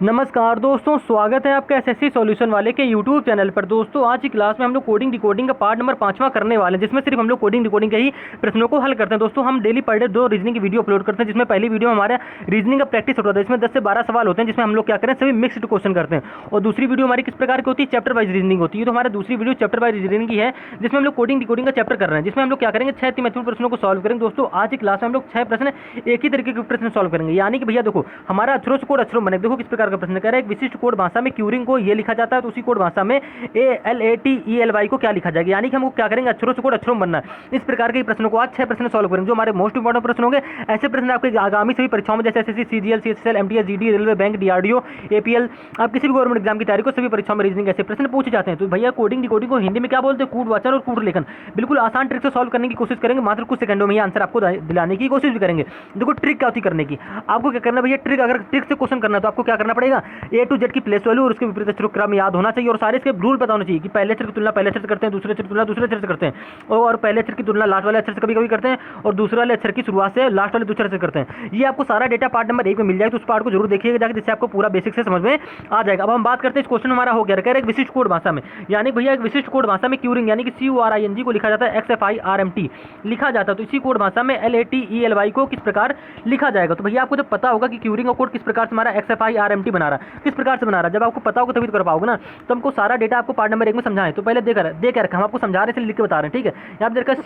नमस्कार दोस्तों, स्वागत है आपका एसएससी सॉल्यूशन वाले के यूट्यूब चैनल पर। दोस्तों आज की क्लास में हम लोग कोडिंग डिकोडिंग का पार्ट नंबर 5वां करने वाले हैं, जिसमें सिर्फ हम लोग कोडिंग डिकोडिंग के ही प्रश्नों को हल करते हैं। दोस्तों हम डेली पर डे 2 रीजनिंग की वीडियो अपलोड करते हैं, जिसमें पहली वीडियो हमारा रीजनिंग का प्रैक्टिस होता है, इसमें 10 से 12 सवाल होते हैं, जिसमें हम लोग क्या करें सभी मिक्स्ड क्वेश्चन करते हैं। और दूसरी वीडियो हमारी किस प्रकार की होती है, चैप्टर वाइज रीजनिंग होती है। तो हमारा दूसरी वीडियो चैप्टर वाइज रीजनिंग की है, जिसमें हम लोग कोडिंग डिकोडिंग का चैप्टर कर रहे हैं, जिसमें हम लोग क्या करेंगे 6 महत्वपूर्ण प्रश्नों को सॉल्व करेंगे। दोस्तों आज की क्लास में हम लोग 6 प्रश्न एक ही तरीके के प्रश्न सॉल्व करेंगे, यानी कि भैया देखो हमारा अक्षरों से कोड अक्षरों बने। देखो किस प्रकार का प्रश्न कर रहा है, एक विशिष्ट कोड भाषा में क्यूरिंग को ये लिखा जाता है, तो उसी कोड भाषा में ALATELY को क्या लिखा जाएगा, यानी कि हमको क्या करेंगे अक्षरों से कोड अक्षरों बनना है। इस प्रकार के प्रश्नों को आज 6 प्रश्न सॉल्व करेंगे, जो हमारे मोस्ट इंपॉर्टेंट प्रश्न होंगे। ऐसे प्रश्न आपके आगामी सभी परीक्षाओं में जैसे SSC, CGL, CHSL, MTS, GD, railway, bank, DRDO, APL, आप किसी भी गवर्नमेंट एग्जाम की तैयारी को सभी परीक्षाओं में रीजनिंग ऐसे प्रश्न पूछे जाते हैं। तो भैया कोडिंग डिकोडिंग को हिंदी में क्या बोलते हैं, कूट वाचन और कूट लेखन। बिल्कुल आसान ट्रिक से सॉल्व करने की कोशिश करेंगे, मात्र कुछ सेकंडों में ही आंसर आपको दिलाने की कोशिश भी करेंगे। देखो ट्रिक क्या होती करने की, आपको क्या करना भैया, ट्रिक अगर ट्रिक से क्वेश्चन करना है तो आपको क्या करना पड़ेगा, A to Z की प्लेस वैल्यू और उसके विपरीत अक्षर क्रम याद होना चाहिए, और सारे इसके रूल पता होना चाहिए कि पहले अक्षर की तुलना पहले अक्षर से करते हैं, दूसरे अक्षर की तुलना दूसरे अक्षर से करते हैं, और पहले अक्षर की तुलना लास्ट वाले अक्षर से कभी कभी करते हैं, और दूसरे वाले अक्षर की शुरुआत से लास्ट वाले दूसरे अक्षर से करते हैं। ये आपको सारा डेटा पार्ट नंबर 1 में मिल जाएगा, तो उस पार्ट को जरूर देखिएगा जाकर, जिससे आपको पूरा बेसिक से समझ में आ जाएगा। अब हम बात करते हैं, इस क्वेश्चन हमारा हो गया एक विशिष्ट कोड भाषा में, यानी भैया एक विशिष्ट कोड भाषा में क्यूरिंग यानी कि CURING को लिखा जाता है XFIRMT लिखा जाता है, तो इसी कोड भाषा में LATELY को किस प्रकार लिखा जाएगा। तो भैया आपको जब पता होगा कि क्यूरिंग का कोड किस प्रकार से हमारा XFIRMT बना रहा है, किस प्रकार से बना रहा है, जब आपको पता होगा तभी तो कर पाओगे ना। तो हमको सारा डेटा आपको पार्ट नंबर 1 में समझाएं, तो पहले देख रखा हम आपको समझा रहे हैं, लिख के बता रहे हैं, ठीक है। यहाँ पे दे रखा है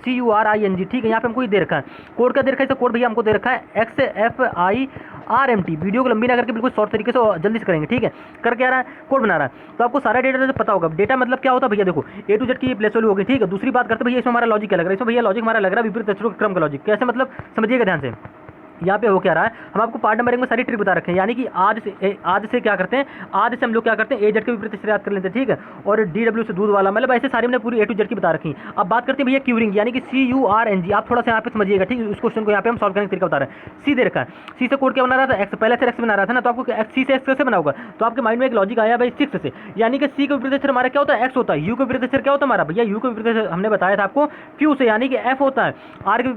CURING, ठीक है। यहाँ पे हमको ये दे रखा है कोड का, दे रखा है कोड भैया हमको दे रखा है XFIRMT। वीडियो को लंबी ना करके बिल्कुल शॉर्ट तरीके से जल्दी से करेंगे, ठीक है। कर क्या रहा है, कोड बना रहा है, तो आपको सारा डेटा पता होगा। डेटा मतलब क्या होता है भैया, देखो A to Z की ये प्लेस वैल्यू होगी, ठीक है। दूसरी बात करते हैं भैया, इसमें हमारा लॉजिक क्या लग रहा है, इसमें भैया लॉजिक हमारा लग रहा है विपरीत अक्षरों के क्रम का लॉजिक। कैसे मतलब, समझिएगा ध्यान से। यहाँ पे हो क्या रहा है, हम आपको पार्ट नंबर 1 में सारी ट्रिक बता रखे हैं, यानी कि आज से क्या करते हैं, आज से हम लोग क्या करते हैं AZ के विपरीत अक्षर याद कर लेते हैं, ठीक है। और DW से दूध वाला, मतलब ऐसे सारी हमने पूरी A to Z की बता रखी है। अब बात करते हैं भैया क्यूरिंग यानी कि CURNG। आप थोड़ा सा यहाँ पे समझिएगा, ठीक है। उस क्वेश्चन को यहाँ पे हम सॉल्व करने का तरीका बता रहे हैं। सी दे रखा है, सी से कोड क्या बना रहा था, एक्स, पहले से एक्स बना रहा था ना, तो आपको सी से एक्स कैसे बना होगा, तो आपके माइंड में एक लॉजिक आया भाई 6 से, यानी कि सी के विपरीत अक्षर हमारा क्या होता है, एक्स होता है। यू के विपरीत अक्षर क्या होता है हमारा भैया, यू के विपरीत अक्षर हमने बताया था आपको फ्यू से, यानी कि एफ होता है। आर के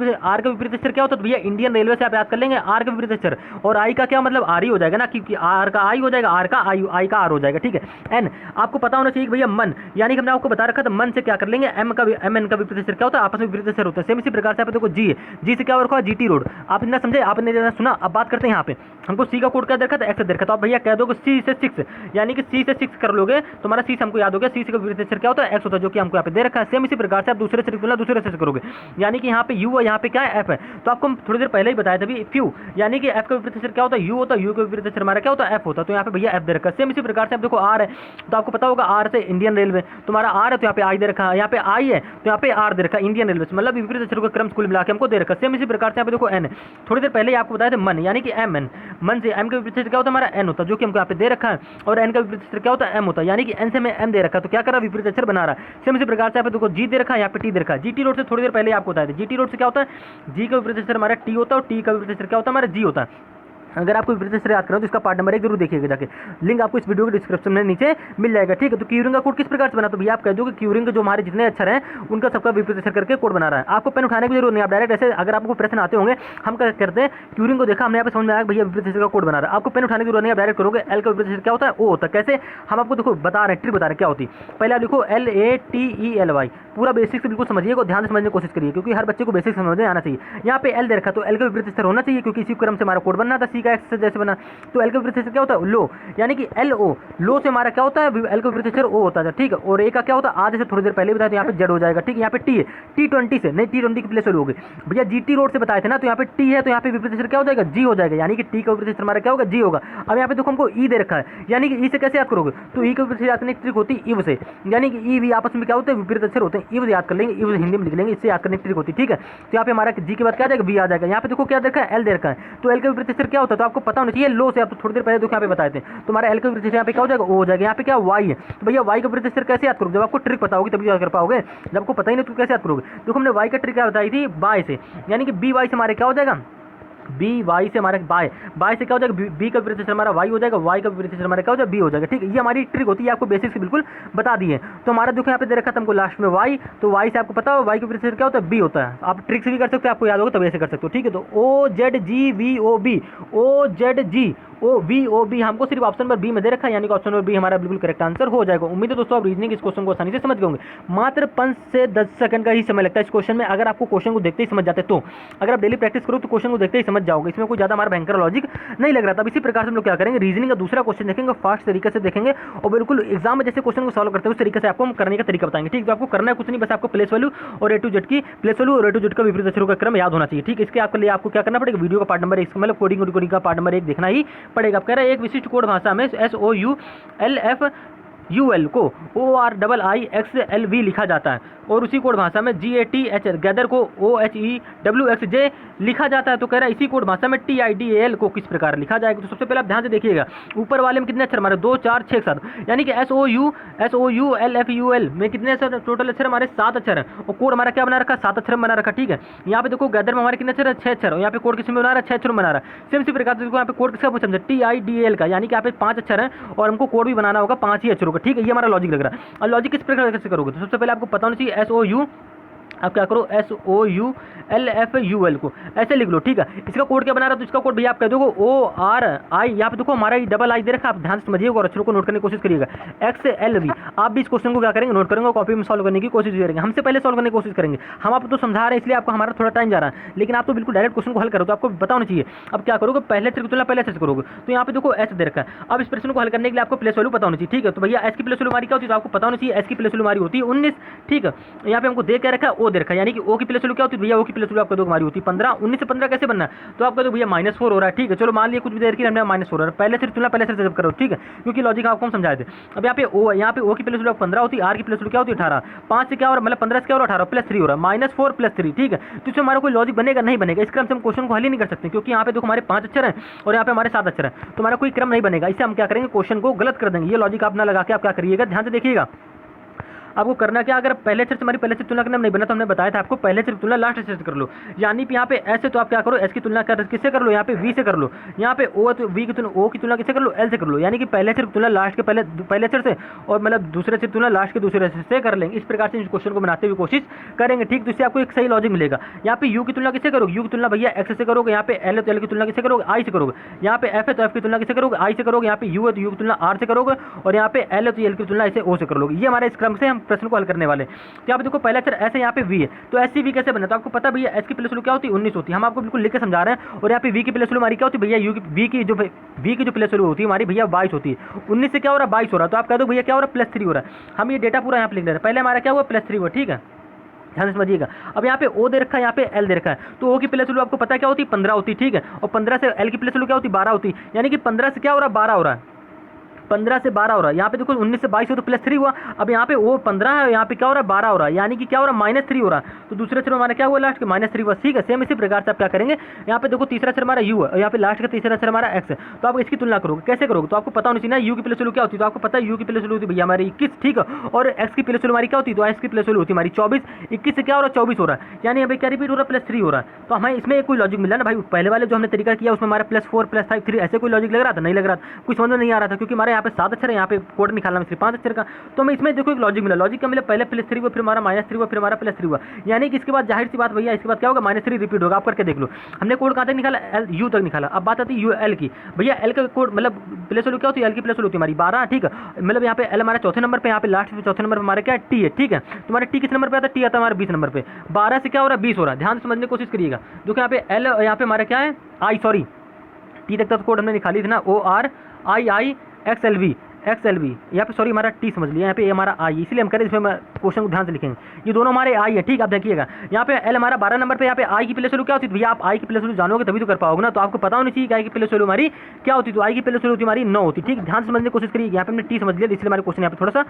विपरीत अक्षर क्या होता है भैया, इंडियन रेलवे से आप याद कर लेंगे आर के विपरीत अक्षर। और आई का क्या मतलब, आर ही हो जाएगा ना, क्योंकि आर का आई हो जाएगा, आर का आई का आर हो जाएगा, ठीक है। एन आपको पता होना चाहिए भैया मन, यानी कि हमने आपको बता रखा था मन से क्या कर लेंगे, एम एन का विपरीत अक्षर क्या होता है, आपस में विपरीत अक्षर होता है। सेम इसी प्रकार से आप देखो जी से क्या रखा है, GT रोड। आप इतना समझे, आपने सुना। अब बात करते हैं यहाँ पे, हमको सी का कोड क्या देखा था, एक्स देखा, तो आप भैया कह दोगे सी से 6, यानी कि सी से 6 कर लोगे तो हमारा सी से हमको याद हो गया, सी से विपरीत अक्षर क्या होता है, एक्स होता है, जो कि हमको यहाँ पे दे रखा है। सेम इसी प्रकार से आप दूसरे से तुलना दूसरे से करोगे, यानी कि यहाँ पे यू है, यहाँ पे क्या है, एफ है। तो आपको हम थोड़ी देर पहले ही बताया था भी फ्यू, यानी कि एफ का विपरीत अक्षर क्या होता है, यू होता है, यू का विपरीत अक्षर हमारा क्या होता है, एफ होता है। तो यहाँ पे भैया एफ दे रखा है। सेम इसी प्रकार से आप देखो आर है, तो आपको पता होगा आर से इंडियन रेलवे, तुम्हारा आर है तो यहाँ पे आई दे रखा है, यहाँ पे आई है तो यहाँ पे आर दे रखा है, इंडियन रेलवे, मतलब विपरीत अक्षर का क्रम स्कूल मिला के हमको दे रखा है। सेम इसी प्रकार से यहाँ पे देखो एन, थोड़ी देर पहले आपको बताया था मन, यानी कि एम एन, मन से एम का विपरीत अक्षर क्या होता है हमारा एन होता है, जो कि हमको यहाँ पे दे रखा है। और एन का विपरीत अक्षर क्या होता है, एम होता है, यानी कि एन से मैं एम दे रखा है, तो क्या कर रहा है, विपरीत अक्षर बना रहा है। सेम इसी प्रकार से यहाँ पे देखो जी दे रखा है, यहाँ पे टी दे रखा है। GT रोड से थोड़ी देर पहले आपको बताया था, GT रोड से क्या होता है, जी का विपरीत अक्षर हमारा टी होता है, और टी का विपरीत अक्षर क्या होता है हमारा जी होता है। अगर आपको विपरीत अक्षर याद करो तो इसका पार्ट नंबर 1 जरूर देखिएगा जाके, लिंक आपको इस वीडियो के डिस्क्रिप्शन में नीचे मिल जाएगा, ठीक है। तो क्यूरिंग का कोड किस प्रकार से बना, तो भैया आप कह दो कि क्यूरिंग के जो हमारे जितने अक्षर हैं उनका सबका विपरीत अक्षर करके कोड बना रहा है। आपको पेन उठाने की जरूरत नहीं, आप डायरेक्ट ऐसे अगर आपको प्रश्न आते होंगे, हम क्या करते हैं क्यूरिंग को देखा हमने यहाँ पे समझ में आया भैया विपरीत अक्षर का कोड बना रहा है। आपको पेन उठाने की जरूरत नहीं, आप डायरेक्ट करोगे एल का विपरीत अक्षर क्या होता है, ओ होता है। कैसे, हम आपको देखो बता रहे हैं, ट्रिक बता रहे हैं क्या होती है। पहले आप लिखो LATELY, पूरा बेसिक से बिल्कुल समझिए, को ध्यान से समझने की कोशिश करिए, क्योंकि हर बच्चे को बेसिक समझ में आना चाहिए। यहाँ पे एल दे रखा, तो एल का विपरीत अक्षर होना चाहिए, क्योंकि इसी क्रम से हमारा कोड बनना था, सी का एक्स से जैसे बना। तो एल का विपरीत अक्षर क्या होता है, लो, यानी कि LO, लो से हमारा क्या होता है, एल का विपरीत अक्षर ओ होता है, ठीक है। और ए का क्या होता है, आज से थोड़ी देर पहले बताया, तो यहाँ पे जेड हो जाएगा, ठीक है। यहाँ पे टी है, T20 से नहीं, T20 की प्लेस वैल्यू होगी भैया, GT रोड से बताए थे ना, तो यहाँ पे टी है, तो यहाँ पे विपरीत अक्षर क्या हो जाएगा, जी हो जाएगा, यानी कि टी का विपरीत अक्षर हमारा क्या होगा, जी होगा। अब यहाँ पे देखो हमको ई दे रखा है, यानी कि ई से कैसे याद करोगे, तो ई का विपरीत याद करने की ट्रिक होती है इव से, यानी कि ई भी आपस में क्या होते हैं, विपरीत अक्षर होते हैं। इव याद कर लेंगे, इव हिंदी में लिख लेंगे, इससे याद करने की ट्रिक होती है, ठीक है। तो यहाँ पे हमारा जी के बाद क्या आ जाएगा, बी आ जाएगा। यहाँ पे देखो क्या देखा है, एल दे रखा है, तो एल का विपरीत अक्षर क्या होता है, तो आपको पता होना चाहिए, लो से आप थोड़ी देर पहले देखो यहाँ पे बताए थे। तो हमारा एल का विपरीत अक्षर यहाँ पे क्या हो जाएगा, ओ हो जाएगा। यहाँ पे क्या वाई है, तो भैया वाई का विपरीत अक्षर कैसे याद करोगे, जब आपको ट्रिक पता होगी तभी याद कर पाओगे, जब आपको पता ही नहीं तो कैसे याद करोगे। देखो हमने वाई का ट्रिक क्या बताई थी, बाय से, यानी कि बी वाई से हमारे क्या हो जाएगा, बी वाई से हमारा बाय से क्या हो जाएगा, बी का विपरीत अक्षर हमारा वाई हो जाएगा, वाई का विपरीत अक्षर हमारा क्या हो जाएगा, बी हो जाएगा, ठीक है। ये हमारी ट्रिक होती है, आपको बेसिक से बिल्कुल बता दी है। तो हमारा देखो यहाँ पे दे रखा था हमको लास्ट में वाई, तो वाई से आपको पता हो वाई का विपरीत अक्षर क्या होता है, बी होता है। आप ट्रिक से भी कर सकते हो, आपको याद होगा तब ऐसे कर सकते हो, ठीक है। तो OZGVOB, OVOB हमको सिर्फ ऑप्शन नंबर बी में दे रखा है, यानी कि ऑप्शन नंबर बी हमारा बिल्कुल करेक्ट आंसर हो जाएगा। उम्मीद है दोस्तों आप रीजनिंग इस क्वेश्चन को आसानी से समझ गए होंगे। मात्र 5 से 10 सेकंड का ही समय लगता है इस क्वेश्चन में, अगर आपको क्वेश्चन को देखते ही समझ जाते तो। अगर आप डेली प्रैक्टिस करो तो क्वेश्चन को देखते ही समझ जाओगे, इसमें कोई ज़्यादा हमारा भयंकर लॉजिक नहीं लग रहा था। अब इसी प्रकार से हम लोग क्या करेंगे, रीजनिंग का दूसरा क्वेश्चन देखेंगे, फास्ट तरीके से देखेंगे और बिल्कुल एग्जाम में जैसे क्वेश्चन को सॉल्व करते हैं उस तरीके से आपको हम करने का तरीका बताएंगे। ठीक, तो आपको करना है कुछ नहीं, बस आपको प्लेस वैल्यू और A to Z की प्लेस वैल्यू और A to Z का विपरीत अक्षरों का क्रम याद होना चाहिए। ठीक, इसके आपके लिए आपको क्या करना पड़ेगा, वीडियो का पार्ट नंबर 1 मतलब कोडिंग का पार्ट नंबर 1 देखना ही पड़ेगा। आप कह रहे हैं एक विशिष्ट कोड भाषा में SOULFUL को ORIIXLV लिखा जाता है और उसी कोड भाषा में GATH गैदर को OHEWXJ लिखा जाता है। तो कह रहा है इसी कोड भाषा में TIDAL को किस प्रकार लिखा जाएगा। तो सबसे पहले आप ध्यान से देखिएगा, ऊपर वाले में कितने अक्षर हमारे 2 4 6 7, यानी कि SOULFUL में कितने अक्षर टोटल अक्षर हमारे 7 अक्षर हैं और कोड हमारा क्या बना रखा, 7 अक्षर में बना रखा। ठीक है, यहाँ पे देखो गैदर में हमारे कितने अक्षर है, 6 अक्षर, और यहाँ पे कोड किस में बना रहा है, 6 अक्षर में बना रहा है। सेम इसी प्रकार से देखो यहाँ पे कोड किसका समझे, TIDAL का, यानी कि यहाँ पे 5 अक्षर हैं और हमको कोड भी बनाना होगा 5 ही अक्षरों का। ठीक है, ये हमारा लॉजिक लग रहा है। और लॉजिक किस प्रकार से करोगे, तो सबसे पहले आपको पता होना चाहिए SOU, आप क्या करो SOULFUL को ऐसे लिख लो। ठीक है, इसका कोड क्या बना रहा है, तो इसका कोड भैया आप कह दोगे ORI, यहाँ पे देखो हमारा डबल आई दे रखा है, आप ध्यान से समझिएगा और अक्षरों को नोट करने की कोशिश करिएगा, XLV। आप भी इस क्वेश्चन को क्या करेंगे, नोट करेंगे और कॉपी में सॉल्व करने की कोशिश करेंगे। हमसे पहले सॉल्व करने की कोशिश करेंगे, हम आपको तो समझा रहे हैं इसलिए आपको हमारा थोड़ा टाइम जा रहा है, लेकिन आप तो बिल्कुल डायरेक्ट क्वेश्चन को हल करो तो आपको पता होना चाहिए। अब क्या करोगे, पहले अक्षर की तुलना पहले अक्षर से करोगे, तो यहाँ पे देखो S दे रखा है। अब इस प्रश्न को हल करने के लिए आपको प्लेस वैल्यू पता होनी चाहिए। ठीक है, तो भैया S की प्लेस वैल्यू हमारी क्या होती है, तो आपको पता होना चाहिए S की प्लेस वैल्यू हमारी होती है 19। ठीक है, यहाँ पे हमको दे क्या रखा है, O दे रखा है, यानी कि O की प्लेस वैल्यू क्या होती है भैया, O की प्लेस वैल्यू आपका दो हमारी होती है 15। 19 से 15 कैसे बनना है, तो आपका तो भैया -4 हो रहा है। ठीक है, चलो मान लिया कुछ भी देर की हमने -4 हो रहा है, पहले से तुलना पहले से जब करो। ठीक है, क्योंकि लॉजिक आपको हम समझाए थे। अब यहाँ पे O है, यहाँ पे O की प्लेस वैल्यू 15 होती है, R की प्लेस वैल्यू क्या होती है 18। 5 से क्या हो रहा है, मतलब 15 से क्या हो रहा है 18 प्लस 3 हो रहा है, -4 प्लस 3। ठीक है, तो इसमें हमारा कोई लॉजिक बनेगा नहीं बनेगा, इस क्रम से हम क्वेश्चन को हल ही नहीं कर सकते, क्योंकि यहाँ पे देखो हमारे 5 अक्षर हैं और यहाँ पे हमारे 7 अक्षर हैं, तो हमारा कोई क्रम नहीं बनेगा। इससे हम क्या करेंगे, क्वेश्चन को गलत कर देंगे। ये लॉजिक आप ना लगा के आप क्या करिएगा, ध्यान से देखिएगा। आपको करना क्या, अगर पहले अक्षर से हमारी पहले से तुलना करना नहीं बना तो हमने बताया था आपको पहले से तुलना लास्ट अक्षर से कर लो, यानी कि यहाँ पे S है तो आप क्या करो, S की तुलना किससे कर लो, यहाँ पे V से कर लो। यहाँ पे O है तो V की तुलना O की तुलना किससे कर लो, L से कर लो, यानी कि पहले अक्षर की तुलना लास्ट के पहले अक्षर से और मतलब दूसरे अक्षर की तुलना लास्ट के दूसरे अक्षर से कर लेंगे। इस प्रकार से इस क्वेश्चन को बनाते हुए कोशिश करेंगे। ठीक, तो इससे आपको एक सही लॉजिक मिलेगा। यहाँ पे U की तुलना किससे करोगे, U की तुलना भैया X से करोगे, यहाँ पे L है तो L की तुलना किससे करोगे, I से करोगे। यहाँ पे F है तो F की तुलना किससे करोगे, I से करोगे। यहाँ पे U है तो U की तुलना R से करोगे और यहाँ पे L है तो L की तुलना इसे O से कर लोगे। ये हमारे इस क्रम से हम प्रश्न को हल करने वाले। तो यहाँ पे देखो पहला अक्षर S है, यहाँ पे V है, तो S V कैसे बना, तो आपको पता भैया S की प्लेस वैल्यू क्या होती है 19 होती है, हम आपको बिल्कुल लिख के समझा रहे हैं। और यहाँ पे V की प्लेस वैल्यू हमारी क्या होती है भैया, V की जो प्लेस वैल्यू होती है हमारी भैया 22 होती है। 19 से क्या हो रहा है 22 हो रहा है, तो आप कह दो भैया क्या हो रहा है +3 हो रहा है। हम ये डेटा पूरा यहाँ पे लिख ले रहे हैं, पहले हमारा क्या हुआ +3 हुआ। ठीक है, ध्यान से समझिएगा। अब यहाँ पे O दे रखा है, यहाँ पे L दे रखा है, तो O की प्लेस वैल्यू आपको पता है क्या होती है 15 होती है। ठीक है, और 15 से L की प्लेस वैल्यू क्या होती है 12 होती है, यानी कि 15 से क्या हो रहा है 12 हो रहा है, 15 से 12 हो रहा है। यहाँ पे देखो 19 से 22 हो तो +3 हुआ। अब यहाँ पे वो 15 है, यहाँ पे क्या हो रहा है 12 हो रहा है, यानी कि क्या हो रहा है -3 हो रहा है। तो दूसरे अक्षर हमारा क्या हुआ लास्ट के -3 हुआ। ठीक है, सेम इसी प्रकार से आप क्या करेंगे, यहाँ पे देखो तीसरा अक्षर हमारा U है और यहाँ पे लास्ट का तीसरा अक्षर हमारा X है, तो आप इसकी तुलना करोगे कैसे करोगे, तो आपको पता होनी चाहिए ना U की प्लेस वैल्यू क्या होती है, तो आपको पता है U की प्लेस वैल्यू होती है भैया हमारी 21। ठीक है, और X की प्लेस वैल्यू हमारी क्या होती है, तो X की प्लेस वैल्यू होती है हमारी 24। 21 से क्या हो रहा है 24 हो रहा है, यानी यहाँ पे क्या रिपीट हो रहा है +3 हो रहा है। तो हमें इसमें कोई लॉजिक मिला ना भाई, पहले वाले जो हमने तरीका किया उसमें हमारा +4 +5 3 ऐसे कोई लॉजिक लग रहा था, नहीं लग रहा था, कुछ समझ में नहीं आ रहा था, क्योंकि हमारे यहाँ पे 7 अक्षर है, यहाँ पे कोड निकालना सिर्फ 5 अक्षर का। तो हमें इसमें देखो एक लॉजिक मिला, लॉजिक का मिला पहले +3 हुआ, फिर हमारा -3 हुआ, फिर हमारा +3 हुआ, यानी कि इसके बाद जाहिर सी बात भैया इसके बाद क्या होगा -3 रिपीट होगा। आप करके देख लो, हमने कोड कहाँ तक निकाला U तक निकाला। अब बात आती है UL की, भैया L का कोड मतलब प्लेस वैल्यू क्या होती है, L की प्लेस वैल्यू होती है हमारी 12। ठीक है, मतलब यहाँ पे L हमारे चौथे नंबर पे, यहाँ पे लास्ट चौथे नंबर पर हमारे क्या है T है। ठीक है, तुम्हारे T किस नंबर पे आता है, T आता है हमारे 20 नंबर पे। 12 से क्या हो रहा है 20 हो रहा है, ध्यान से समझने की कोशिश करिएगा। देखो यहाँ पे L, यहाँ पे हमारा क्या है T तक तो कोड हमने निकाली थी ना, ORIIXLV यहाँ पे सॉरी हमारा T समझ लिया, यहाँ पे हमारा I, इसलिए हम करें इसमें क्वेश्चन को ध्यान से लिखेंगे, ये दोनों हमारे I है। ठीक, आप देखिएगा यहाँ पे L हमारा 12 नंबर पे, यहाँ पे I की प्लेस वैल्यू क्या होती है भैया, आप I की प्लेस वैल्यू जानोगे तभी तो कर पाओगे ना, तो आपको पता होनी चाहिए कि I की प्लेस वैल्यू हमारी क्या होती है, तो I की प्लेस वैल्यू होती है हमारी 9 होती है। ठीक, ध्यान से समझने की कोशिश करिए, यहाँ पे हमने T समझ लिया, इसलिए हमारे क्वेश्चन यहाँ पे थोड़ा सा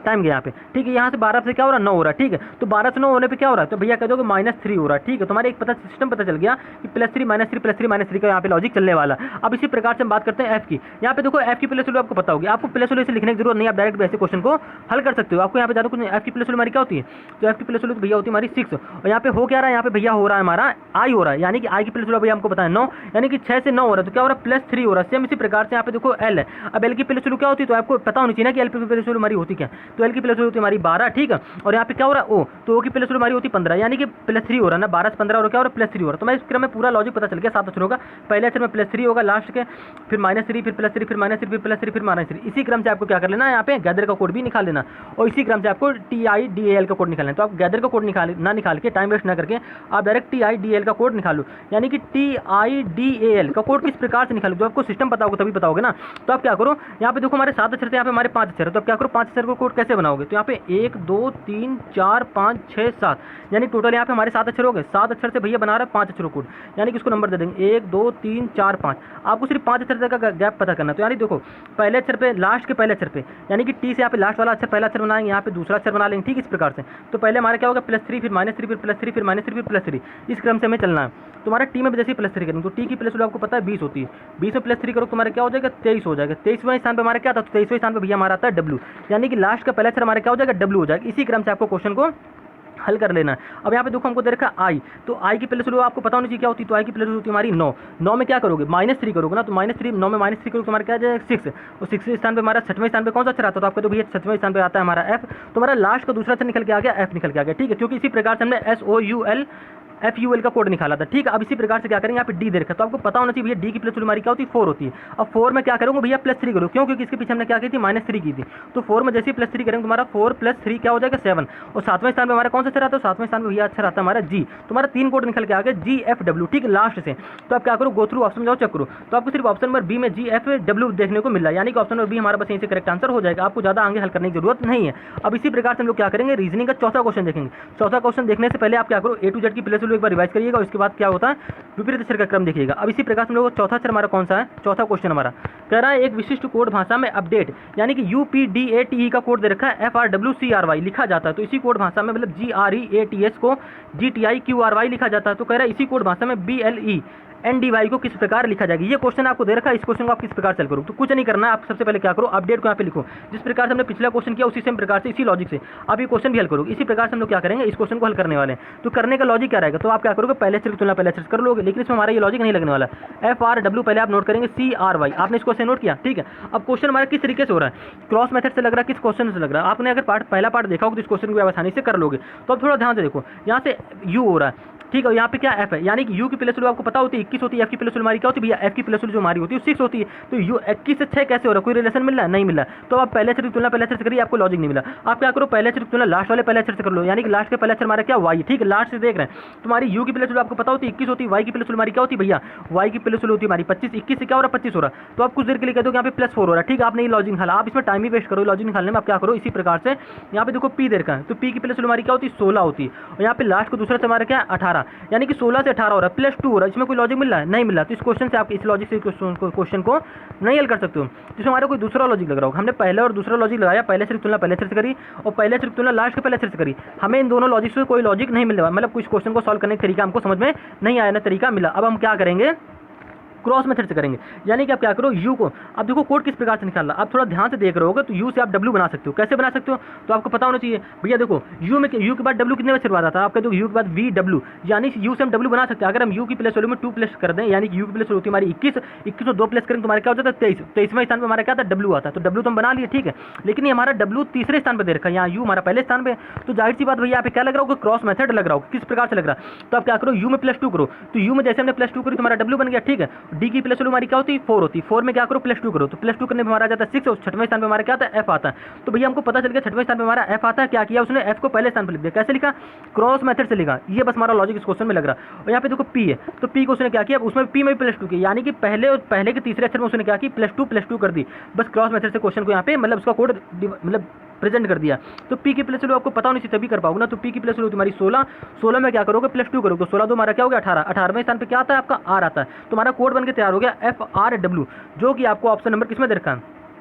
टाइम गया यहाँ पे। ठीक है, यहाँ से 12 से क्या हो रहा है 9 हो रहा है। ठीक है, तो 12 से 9 होने पे क्या हो रहा है, तो भैया कह दो कि -3 हो रहा है। ठीक है, तुम्हारे एक पता सिस्टम पता चल गया कि +3 -3 +3 -3 का यहाँ पे लॉजिक चलने वाला। अब इसी प्रकार से हम बात करते हैं F की। यहाँ पे देखो F की प्लेस वैल्यू आपको पता होगी, आपको प्लस वैल्यू लिखने की जरूरत नहीं, आप डायरेक्ट ऐसे क्वेश्चन को हल कर सकते हो। आपको यहाँ पे ज़्यादा कुछ नहीं, एफ की प्लस वैल्यू हमारी क्या होती है, तो एफ की प्लस वैल्यू भैया होती है हमारी 6, और यहाँ पे हो क्या रहा है, यहाँ पे भैया हो रहा है हमारा आई हो रहा है, यानी कि आई की प्लस वैल्यू भैया हमको पता है 9, यानी कि 6 से 9 हो रहा है, तो क्या हो रहा है +3 हो रहा है। सेम इसी प्रकार से यहाँ पे देखो एल है, अब एल की प्लस वैल्यू क्या होती है, तो आपको पता होनी चाहिए ना कि एल की प्लस वैल्यू हमारी होती क्या, तो एल की प्लस वैल्यू होती है हमारी 12, ठीक है। और यहाँ पे क्या हो रहा है ओ, तो ओ की प्लस वैल्यू हमारी होती है 15, यानी कि +3 हो रहा है ना, 12 से 15 और क्या हो रहा है +3 हो रहा है। तो मैं इस क्रम में पूरा लॉजिक पता चल गया, 7 अक्षरों का, पहले अक्षर में +3 होगा लास्ट के, फिर -3, फिर +3, फिर -3, फिर +3, फिर -3। इसी क्रम से आपको क्या कर लेना है, यहाँ पे गैदर का कोड भी निकाल लेना, और इसी क्रम से आपको TIDAL का कोड निकालना है। तो आप गैदर का कोड निकाल के टाइम वेस्ट ना करके आप डायरेक्ट TIDAL का कोड निकाल लो, यानी कि TIDAL का कोड किस प्रकार से निकालो, जो आपको सिस्टम पता होगा तभी पता होगा ना। तो आप क्या करो, यहाँ पे देखो हमारे 7 अक्षर थे, यहाँ पे हमारे 5 अक्षर है, तो आप क्या करो 5 अक्षर का कोड कैसे बनाओगे, तो यहाँ पे 1 2 3 4 5 6 7, यानी टोटल यहाँ पे हमारे 7 अक्षर हो गए। 7 अक्षर से भैया बना रहा है 5 अक्षरों कोड, यानी कि उसको नंबर दे देंगे 1 2 3 4 5। आपको सिर्फ 5 अक्षर तक का गैप पता करना, तो यानी देखो पहले अक्षर पे लास्ट के पहले अक्षर पे, यानी कि टी से यहाँ पे लास्ट वाला अक्षर पहला अक्षर बनाएंगे, यहाँ पे दूसरा अक्षर बना लेंगे, ठीक इस प्रकार से। तो पहले हमारा क्या होगा +3, फिर -3, फिर +3, फिर -3, फिर +3, इस क्रम से हमें चलना है। तो हमारा टी में भी जैसे +3 करेंगे, तो टी की प्लस वैल्यू आपको पता है 20 होती है, 20 में +3 करो तो हमारा क्या हो जाएगा 23 हो जाएगा। 23वें स्थान पे हमारा क्या था, तो 23वें स्थान पे भैया हमारा आता है W, यानी कि लास्ट का पहला अक्षर हमारा क्या हो जाएगा W हो जाएगा। इसी क्रम से आपको क्वेश्चन को हल कर लेना है। अब यहाँ पे देखो हमको दे रखा आई, तो आई की प्लस वैल्यू आपको पता होनी चाहिए क्या होती है, तो आई की प्लस वैल्यू होती है हमारी 9। 9 में क्या करोगे -3 करोगे ना, तो -3 9 में -3 करोगे तो हमारा क्या आ जाएगा 6, और 6वें स्थान पे हमारा 6वें स्थान पे कौन सा अक्षर आता है, तो आपका तो भैया 6वें स्थान पे आता है हमारा एफ, तो हमारा लास्ट का दूसरा अक्षर निकल के आ गया एफ निकल के आ गया, ठीक है। क्योंकि इसी प्रकार से हमने SOULFUL का कोड निकाला था, ठीक है। अब इसी प्रकार से क्या करेंगे, यहाँ पे डी दे रखा है, तो आपको पता होना चाहिए भैया डी की प्लस वैल्यू हमारी क्या होती है 4 होती है। अब 4 में क्या करोगे भैया +3 करो, क्यों, क्योंकि इसके पीछे हमने क्या की थी -3 की थी, तो 4 में जैसे ही +3 करेंगे तुम्हारा 4 + 3 क्या हो जाएगा 7, और 7वें स्थान पे हमारा कौन सा अक्षर आता है, 7वें स्थान पे भैया अक्षर आता है हमारा जी, तुम्हारा 3 कोड निकल के आ गए GFW, ठीक है लास्ट से। तो आप क्या करो गो थ्रू ऑप्शन में जाओ चेक करो, तो आपको सिर्फ ऑप्शन नंबर बी में GFW देखने को मिल रहा है, यानी कि ऑप्शन नंबर बी हमारा बस यहीं से करेक्ट आंसर हो जाएगा, आपको ज़्यादा आगे हल करने की जरूरत नहीं है। अब इसी प्रकार से हम लोग क्या करेंगे, रीजनिंग का चौथा क्वेश्चन देखेंगे। चौथा क्वेश्चन देखने से पहले आप क्या करो A to Z की प्लस वैल्यू एक बार रिवाइज करिएगा, उसके बाद क्या होता है विपरीत अक्षर का क्रम देखिएगा। अब इसी प्रकार से हम लोग चौथा अक्षर हमारा कौन सा है, चौथा क्वेश्चन हमारा कह रहा है एक विशिष्ट कोड भाषा में अपडेट, यानी कि UPDATE का कोड दे रखा है FRWCRY लिखा जाता है, तो इसी कोड भाषा में मतलब GREATS को GTIQRY लिखा जाता है, तो कह रहा है इसी कोड भाषा में BLENDY को किस प्रकार लिखा जाएगा। ये क्वेश्चन आपको दे रखा है, इस क्वेश्चन को आप किस प्रकार चल करो, तो कुछ नहीं करना है, आप सबसे पहले क्या करो अपडेट को यहाँ पे लिखो, जिस प्रकार से हमने पिछला क्वेश्चन किया उसी सेम प्रकार से इसी लॉजिक से आप ये क्वेश्चन भी हल करोगे। इसी प्रकार से हम लोग क्या करेंगे, इस क्वेश्चन को हल करने वाले हैं, तो करने का लॉजिक क्या रहेगा, तो आप क्या करोगे पहले अक्षर की तुलना पहले अक्षर कर लोगे, लेकिन इसमें हमारा ये लॉजिक नहीं लगने वाला। FRW पहले आप नोट करेंगे CRY, आपने इसको से नोट किया, ठीक है। अब क्वेश्चन हमारा किस तरीके से हो रहा है, क्रॉस मेथड से लग रहा है, किस क्वेश्चन से लग रहा है, आपने अगर पहला पार्ट देखा होगा तो इस क्वेश्चन को आसानी से कर लोगे। तो अब थोड़ा ध्यान से देखो, यहाँ से U हो रहा है, ठीक है, यहाँ पे क्या F है, यानी कि U की प्लस वैल्यू आपको पता होती है 21 होती है, F की प्लस वैल्यू हमारी क्या होती है भैया, F की प्लस वैल्यू जो हमारी होती है 6 होती है, तो U 21 से 6 कैसे हो रहा है, कोई रिलेशन मिल रहा है, नहीं मिल रहा। तो आप पहले अक्षर की तुलना पहले अक्षर से करिए, आपको लॉजिक नहीं मिला। आप क्या करो पहले अक्षर की तुलना लास्ट वाले पहले अक्षर से कर लो, यानी कि लास्ट के पहले अक्षर हमारा क्या Y, ठीक है, लास्ट से देख रहे हैं। तुम्हारी U की प्लस वैल्यू आपको पता होती है 21 होती है, Y की प्लस वैल्यू हमारी क्या होती है भैया, Y की प्लस वैल्यू होती है हमारी 25, 21 से क्या हो रहा है 25 हो रहा है, तो आप कुछ देर के लिए कहते हो यहाँ पे +4 हो रहा है, ठीक है, आपने ये लॉजिक निकाला, आप इसमें टाइम ही वेस्ट करो लॉजिक निकालने में। आप क्या करो इसी प्रकार से यहाँ पे देखो P दे रखा है, तो P की प्लस वैल्यू हमारी क्या होती है 16 होती है, और यहाँ पे लास्ट को दूसरा से हमारा क्या है 18, यानी कि 16 से 18 हो रहा है, +2 हो रहा है, इसमें कोई लॉजिक मिल रहा है, नहीं मिल रहा। तो इस क्वेश्चन से आप इस लॉजिक से क्वेश्चन को नहीं हल कर सकते हो, जिसमें हमारा कोई दूसरा लॉजिक लग रहा होगा। हमने पहले और दूसरा लॉजिक लगाया, पहले से तुलना पहले से करी और पहले से तुलना लास्ट के पहले से करी, हमें इन दोनों लॉजिक से कोई लॉजिक नहीं मिल रहा, मतलब कुछ क्वेश्चन को सॉल्व करने का तरीका हमको समझ में नहीं आया ना तरीका मिला। अब हम क्या करेंगे क्रॉस मेथड से करेंगे, यानी कि आप क्या करो यू को, अब देखो कोड किस प्रकार से निकालना, आप थोड़ा ध्यान से देख रहे होगे, तो यू से आप डब्ल्यू बना सकते हो। कैसे बना सकते हो, तो आपको पता होना चाहिए भैया, देखो यू के बाद डब्ल्यू कितने बजे आता था आपका, देखो यू के बाद वी डब्ल्यू, यानी यू से हम डब्ल्यू बना सकते हैं। अगर हम यू की प्लस वैल्यू में 2 प्लस कर दें, यानी कि यू की प्लस होती है हमारी 21 और 2 प्लस करेंगे तुम्हारा क्या हो जाता है 23, 23वें स्थान पर हमारा क्या था डब्ल्यू आता है, तो डब्ल्यू तो हम बना लिए, ठीक है, लेकिन ये हमारा डब्ल्यू तीसरे स्थान पर दे रखा है, यहाँ यू हमारा पहले स्थान पे, तो जाहिर सी बात भैया यहाँ पे क्या लग रहा होगा क्रॉस मेथड लग रहा होगा, किस प्रकार से लग रहा है, तो आप क्या करो यू में +2 करो, तो यू में जैसे हमने +2 करी तो हमारा डब्ल्यू बन गया, ठीक है। डी की प्लस वैल्यू हमारी क्या होती है 4 होती है, 4 में क्या करो +2 करो, तो +2 करने पर हमारा जाता है 6 और 6वें स्थान पे हमारा क्या आता है F आता है। तो भैया हमको पता चल गया 6वें स्थान पे हमारा F आता है, क्या किया उसने F को पहले स्थान पर लिख दिया, कैसे लिखा क्रॉस मेथड से लिखा, ये बस हमारा लॉजिक इस क्वेश्चन में लग रहा है। और यहाँ पे देखो P है, तो P को उसने क्या किया, उसमें P में भी +2 किया, यानी कि पहले के तीसरे अक्षर में उसने क्या की +2 कर दी, बस क्रॉस मेथड से क्वेश्चन को यहाँ पे मतलब उसका कोड मतलब प्रेजेंट कर दिया। तो P की प्लस वैल्यू आपको पता होनी चाहिए तभी कर पाओगे ना, तो P की प्लस वैल्यू तुम्हारी 16 में क्या करोगे +2 करोगे, तो 16 तो हमारा क्या हो गया 18, 18वें स्थान पे क्या आता है आपका R आता है, तो हमारा कोड बनके तैयार हो गया FRW, जो कि आपको ऑप्शन नंबर किसमें दे रखा है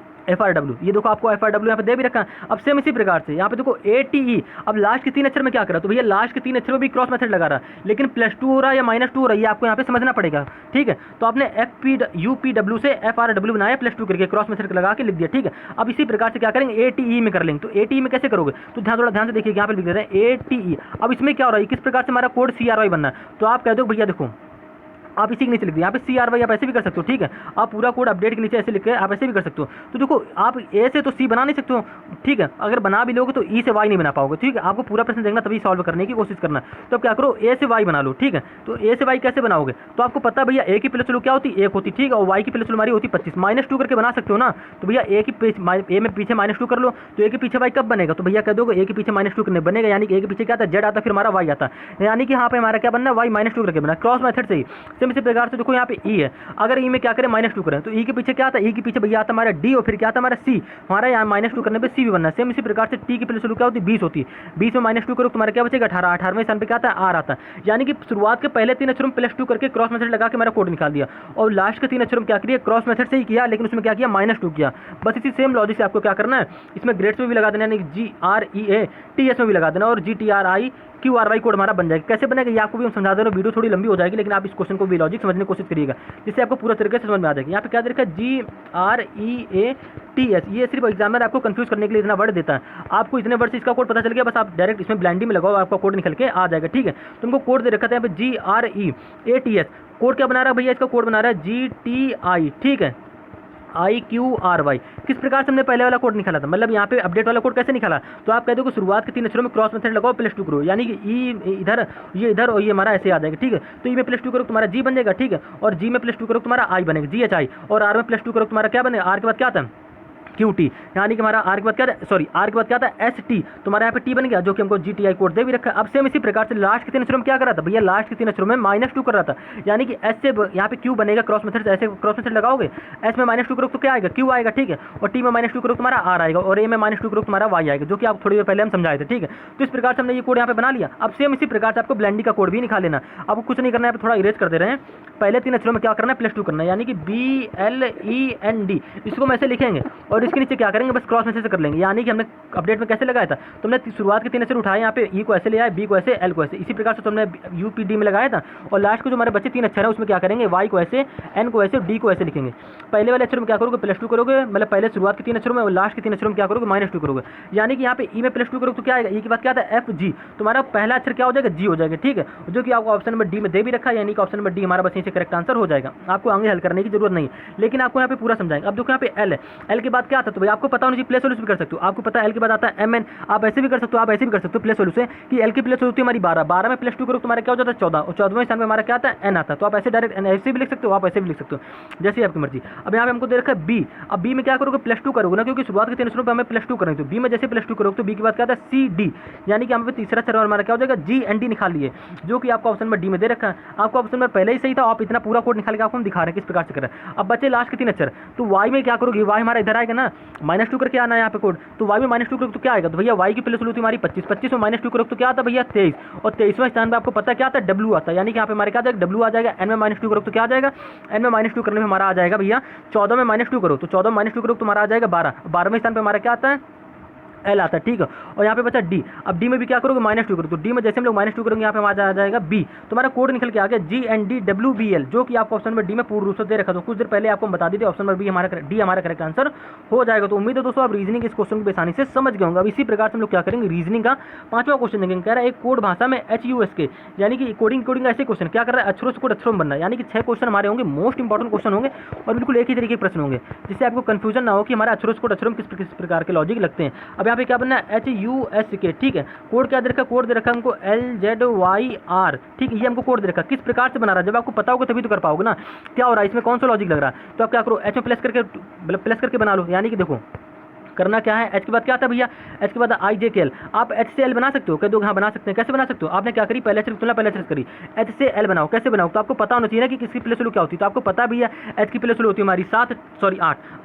FRW, ये देखो आपको FRW यहाँ पे दे भी रखा है। अब सेम इसी प्रकार से यहाँ पे देखो ATE, अब लास्ट के 3 अक्षर में क्या करा, तो भैया लास्ट के 3 अक्षर में भी क्रॉस मेथड लगा रहा है, लेकिन +2 हो रहा है या -2 हो रहा है, ये आपको यहाँ पे समझना पड़ेगा, ठीक है। तो आपने UPW से FRW बनाया +2 करके क्रॉस मेथड लगा के लिख दिया, ठीक है। अब इसी प्रकार से क्या करेंगे, ATE में कर लेंगे। तो ATE में कैसे करोगे, तो थोड़ा ध्यान से देखिए, यहाँ पे लिख देते हैं ATE। अब इसमें क्या हो रहा है, किस प्रकार से हमारा कोड CRY बनना है, तो आप कह दो भैया देखो, आप इसी के नीचे लिख दिए यहाँ पे CRY, आप ऐसे भी कर सकते हो, ठीक है। आप पूरा कोड अपडेट के नीचे ऐसे लिख के आप ऐसे भी कर सकते हो। तो देखो आप ए से तो सी बना नहीं सकते हो, ठीक है। अगर बना भी लोगे तो ई से वाई नहीं बना पाओगे, ठीक है। आपको पूरा प्रश्न देखना, तभी सॉल्व करने की कोशिश करना। तो अब क्या करो, ए से वाई बना लो, ठीक है। तो ए से वाई कैसे बनाओगे, तो आपको पता है भैया ए की प्लस वैल्यू क्या होती है, 1 होती, ठीक है। और वाई की प्लस वैल्यू हमारी होती 25, -2 करके बना सकते हो ना। तो भैया ए में पीछे -2 कर लो, तो ए के पीछे वाई कब बनेगा, तो भैया कह दोगे ए के पीछे -2 करने बनेगा, यानी कि ए के पीछे क्या आता है, जेड आता है, फिर हमारा वाई आता है, यानी कि यहाँ पे हमारा क्या बनना है, वाई -2 करके बना, क्रॉस मेथड से ही। सेम इसी प्रकार से देखो यहाँ पे ई है, अगर ई में क्या करें, -2 करें, तो ई के पीछे क्या आता है, ई के पीछे भैया आता है हमारा डी, और फिर क्या आता है हमारा सी, हमारा यहाँ -2 करने पे सी भी बनना है। सेम इसी प्रकार से टी की प्लस वैल्यू क्या होती है, 20 होती है, 20 में -2 करो तुम्हारा क्या बचेगा, 18, 18वें स्थान पे क्या आता है, आर आता है। यानी कि शुरुआत के पहले 3 अक्षरों में +2 करके क्रॉस मेथड लगा के हमारा कोड निकाल दिया, और लास्ट के 3 अक्षरों में क्या किया, क्रॉस मेथड से ही किया, लेकिन उसमें क्या किया, -2 किया। बस इसी सेम लॉजिक से आपको क्या करना है, इसमें ग्रेड्स में भी लगा देना, यानी GREATS में भी लगा देना, और GTRIQRY कोड हमारा बन जाएगा। कैसे बनेगा ये आपको भी हम समझा दे रहे हैं, वीडियो थोड़ी लंबी हो जाएगी, लेकिन आप इस क्वेश्चन को भी लॉजिक समझने की कोशिश करिएगा, जिससे आपको पूरा तरीके से समझ में आ जाएगी। यहाँ पे क्या देखा है, GREATS, ये सिर्फ एग्जामिनर आपको कंफ्यूज करने के लिए इतना वर्ड देता है। आपको इतने वर्ड से इसका कोड पता चल गया, बस आप डायरेक्ट इसमें ब्लाइंडिंग में लगाओ, आपका कोड निकल के आ जाएगा, ठीक है। तुमको कोड दे रखा था यहाँ पे GREATS, कोड क्या बना रहा है भैया, इसका कोड बना रहा है GTI, ठीक है, IQRY। किस प्रकार से हमने पहले वाला कोड निकाला था, मतलब यहाँ पे अपडेट वाला कोड कैसे निकाला, तो आप कह दो कि शुरुआत के 3 अक्षरों में क्रॉस मेथड लगाओ, +2 करो, यानी कि ई इधर, ये इधर, और ये हमारा ऐसे आ जाएगा, ठीक है। तो ई में +2 करो तुम्हारा जी बन जाएगा, ठीक है, और जी में +2 करो तुम्हारा आई बनेगा, GHI, और आर में +2 करो तुम्हारा क्या बनेगा, आर के बाद क्या आता है, QT, यानी कि हमारा आर के बाद क्या, सॉरी आर के बाद क्या था, ST, तुम्हारा यहाँ पे टी बन गया, जो कि हमको GTI कोड दे भी रखा है। अब सेम इसी प्रकार से लास्ट के 3 अक्षरों में क्या कर रहा था भैया, लास्ट के 3 अक्षरों में -2 कर रहा था, यानी कि एस से यहाँ पे Q बनेगा, क्रॉस मेथड से ऐसे क्रॉस मेथड लगाओगे, एस में -2 करो तो क्या आएगा, Q आएगा, ठीक है, और टी में -2 करो तुम्हारा आर आएगा, और ए में -2 करो तुम्हारा वाई आएगा, जो कि आप थोड़ी देर पहले हम समझाए थे, ठीक है। तो इस प्रकार से हमने ये कोड यहाँ पे बना लिया। अब सेम इसी प्रकार से आपको ब्लेंडिंग का कोड भी निकाल लेना, आपको कुछ नहीं करना है, थोड़ा इरेज कर दे रहे हैं। पहले 3 अक्षरों में क्या करना है, +2 करना है, यानी कि BLEND, इसको हम ऐसे लिखेंगे, और इसके नीचे क्या करेंगे, बस क्रॉस मैसेज से कर लेंगे। यानी कि हमने अपडेट में कैसे लगाया था, तुमने शुरुआत के 3 अक्षर उठाए, यहाँ पे ई को ऐसे ले आए, बी को ऐसे, एल को ऐसे, इसी प्रकार से तुमने UPD में लगाया था, और लास्ट को जो हमारे बच्चे 3 अक्षर है उसमें क्या करेंगे, वाई को ऐसे, एन को ऐसे, डी को ऐसे लिखेंगे। पहले वाले अक्षर में क्या करोगे, +2 करोगे, मतलब पहले शुरुआत के 3 अक्षरों में, और लास्ट के 3 अक्षरों में क्या करोगे, -2 करोगे। यानी कि यहाँ पे ई में +2 करोगे तो क्या आएगा, ई के बाद क्या आता है, FG, तुम्हारा पहला अक्षर क्या हो जाएगा, जी हो जाएगा, ठीक है, जो कि आपको ऑप्शन नंबर डी में दे भी रखा है, यानी कि ऑप्शन नंबर डी हमारा बस यहीं से करेक्ट आंसर हो जाएगा। आपको आगे हल करने की जरूरत नहीं, लेकिन आपको यहाँ पे पूरा समझाएंगे। अब देखो यहाँ पे एल है, एल के बाद क्या आता है, तो भाई आपको पता होना चाहिए, प्लेस वैल्यूज भी कर सकते हो, आपको पता है एल के बाद आता है MN, आप ऐसे भी कर सकते हो, आप ऐसे भी कर सकते हो प्लेस वैल्यू से, कि एल की प्लेस वैल्यू होती है हमारी 12, 12 में +2 करो तुम्हारा क्या हो जाता है 14, और 14वें स्थान पे हमारा क्या आता है N आता है। तो आप ऐसे डायरेक्ट ऐसे भी लिख सकते हो, आप ऐसे भी लिख सकते हो, जैसे आपकी मर्जी। अब यहाँ पे हमको दे रखा है बी, अब बी में क्या करोगे, +2 करोगे ना, क्योंकि शुरुआत के 3 अक्षरों पे हमें +2 करेंगे, तो बी में जैसे +2 करोगे तो बी के बाद क्या आता है CD, यानी कि यहाँ पे तीसरा अक्षर हमारा क्या हो जाएगा, GND निकाल लिए, जो कि आपको ऑप्शन नंबर डी में दे रखा है। आपको ऑप्शन नंबर पहले ही सही था, आप इतना पूरा कोड निकाल के आपको हम दिखा रहे हैं किस प्रकार से कर रहे हैं। अब बच्चे लास्ट के 3 अक्षर, तो वाई में क्या करोगे, वाई हमारा इधर आएगा ना, -2 करके आना है यहाँ पे कोड, तो वाई में -2 करोगे तो क्या आएगा, तो भैया वाई की प्लेस वैल्यू थी हमारी 25, 25 में -2 करोगे तो क्या आता है भैया 23, और 23वें स्थान पे आपको पता है क्या आता है, W आता है, यानी कि यहाँ पे हमारे क्या आ जाएगा, W आ जाएगा। N में -2 करोगे तो क्या आ जाएगा, N में -2 करने में हमारा आ जाएगा भैया 14 में -2 करो, तो 14 में -2 करो तो तुम्हारा आ जाएगा 12, 12वें स्थान पे हमारा क्या आता है, L आता है, ठीक है। और यहाँ पे बचा D, अब D में भी क्या करोगे, -2 करो, तो D में जैसे हम लोग -2 करेंगे यहाँ पे हमारा आ जाएगा B, तुम्हारा कोड निकल के आ गया GNDWBL, जो कि आपको ऑप्शन नंबर डी में पूर्ण रूप से दे रखा। तो कुछ देर पहले आपको बता दी थी, ऑप्शन नंबर डी हमारा करेक्ट आंसर हो जाएगा। तो उम्मीद है दोस्तों आप रीजनिंग इस क्वेश्चन को आसानी से समझ गए होंगे। अब इसी प्रकार से हम लोग क्या करेंगे, रीजनिंग का 5वां क्वेश्चन देखेंगे। कह रहा है एक कोड भाषा में HUSK, यानी कि कोडिंग ऐसे क्वेश्चन क्या कर रहा है, अक्षरों से कोड अक्षरों में बनना है, यानी कि 6 क्वेश्चन हमारे होंगे, मोस्ट इंपॉर्टेंट क्वेश्चन होंगे, और बिल्कुल एक ही तरीके के प्रश्न होंगे, जिससे आपको कंफ्यूजन ना हो कि हमारा अक्षरों से कोड अक्षरों में किस प्रकार के लॉजिक लगते हैं। अब यहाँ पे क्या बनना है, HUSK, ठीक है। कोड क्या दे रखा, कोड दे रखा हमको LZYR, ठीक है, ये हमको कोड दे रखा। किस प्रकार से बना रहा है, जब आपको पता होगा तभी तो कर पाओगे ना क्या हो रहा है, इसमें कौन सा लॉजिक लग रहा है। तो आप क्या करो, H में प्लस करके बना लो, यानी कि देखो करना क्या है, एच के बाद क्या आता है भैया, एच के बाद आई जे के एल। आप एच से एल बना सकते हो, कह दो हाँ बना सकते हैं। कैसे बना सकते हो, आपने क्या करी, पहले सिर्फ तुलना पहले सिर्फ करी, एच से एल बनाओ। कैसे बनाओ, तो आपको पता होना चाहिए ना कि किसकी प्लस वैल्यू क्या होती है। तो आपको पता भैया एच की प्लस वैल्यू होती है हमारी 8,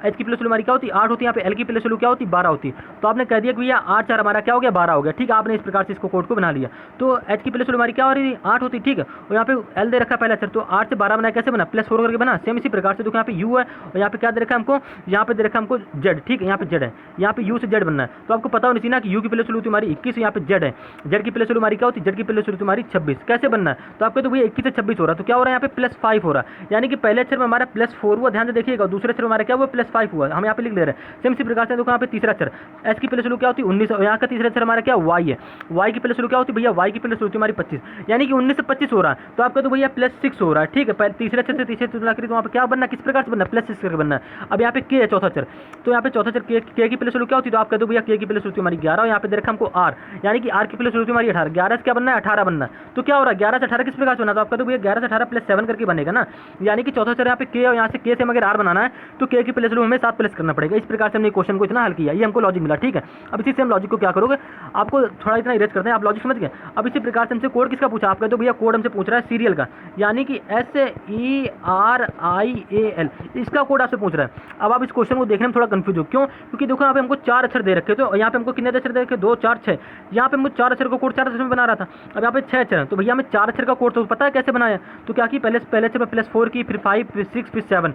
एच की प्लस वैल्यू हमारी क्या होती है 8 होती है, यहाँ पे एल की प्लस वैल्यू क्या होती है 12 होती है। तो आपने कह दिया कि भैया 8 4 हमारा क्या हो गया 12 हो गया, ठीक है। आपने इस प्रकार से इसको कोड को बना लिया। तो एच की प्लस वैल्यू हमारी क्या हो रही थी 8 होती, ठीक है। और यहाँ पे एल दे रखा पहले अक्षर, तो 8 से 12 बनाया, कैसे बना +4 करके बना। सेम इसी प्रकार से देखो यहाँ पे यू है और यहाँ पे क्या दे रखा है हमको, यहाँ पे दे रखा है हमको जेड, ठीक है। यहाँ पे जेड है, यहाँ पे यू से जेड बनना है। तो आपको पता होना चाहिए ना कि यू की प्लस वैल्यू हमारी 21, यहाँ पे जेड है, जेड की प्लस वैल्यू हमारी क्या होती है, जेड की प्लस वैल्यू हमारी 26। कैसे बनना है, तो आपको तो भैया 21 से 26 हो रहा है, तो क्या हो रहा है यहाँ पे +5 हो रहा है, यानी कि पहले अक्षर में हमारा +4 हुआ, ध्यान से देखिएगा, दूसरे अक्षर में हमारा क्या हुआ +5 हुआ, हम यहाँ पे लिख ले रहे हैं। सेम इसी प्रकार से देखो यहाँ पे तीसरा अक्षर एच की प्लस वैल्यू क्या होती है 19, और यहाँ का तीसरा अक्षर हमारा क्या वाई है, वाई की प्लस वैल्यू क्या होती है भैया, वाई की प्लस वैल्यू हमारी 25, यानी कि 19 से 25 हो रहा है। तो आपका तो भैया +6 हो रहा है, ठीक है। तीसरे अक्षर से तीसरे तुलना करी तो वहाँ पे क्या बनना, किस प्रकार से बनना, +6 करके बनना है। अब यहाँ पे के है चौथा अक्षर, तो यहाँ पे चौथा अक्षर के की प्लस वैल्यू क्या होती है, तो आप कह दो भैया के की प्लस वैल्यू हमारी 11, और यहाँ पे दे रखा हमको आर, यानी कि आर की प्लस वैल्यू हमारी 18, 11 से क्या बनना है 18 बनना है। तो क्या हो रहा है 11 से 18 किस प्रकार से बनना, तो आप कह दो भैया 11 से 18 +7 करके बनेगा ना, यानी कि चौथा अक्षर यहाँ पे के, और यहाँ से के से अगर आर बनाना है तो के की प्लस वैल्यू हमें 7 प्लस करना पड़ेगा। इस प्रकार से हमने क्वेश्चन को इतना हल किया, ये हमको लॉजिक मिला, ठीक है। अब इसी से हम लॉजिक को क्या करोगे, आपको थोड़ा इतना इरेज करते हैं, आप लॉजिक समझ गए। अब इसी प्रकार से हमसे कोड किसका पूछा, आप कह दो भैया कोड हमसे पूछ रहा है सीरियल का, यानी कि SERIAL, इसका कोड आपसे पूछ रहा है। अब आप इस क्वेश्चन को देखने में थोड़ा कंफ्यूज हो, क्यों, क्योंकि देखो यहाँ पे हमको 4 अक्षर दे रखे, तो यहाँ पे हमको कितने अक्षर दे रखे 2 4 6, यहाँ पे हमको 4 अक्षर का कोड 4 अक्षर में बना रहा था। अब यहाँ पे 6 अक्षर है, तो भैया हमें 4 अक्षर का कोड तो पता है कैसे बनाया, तो क्या की पहले अक्षर में +4 की, फिर 5 फिर 6 फिर 7,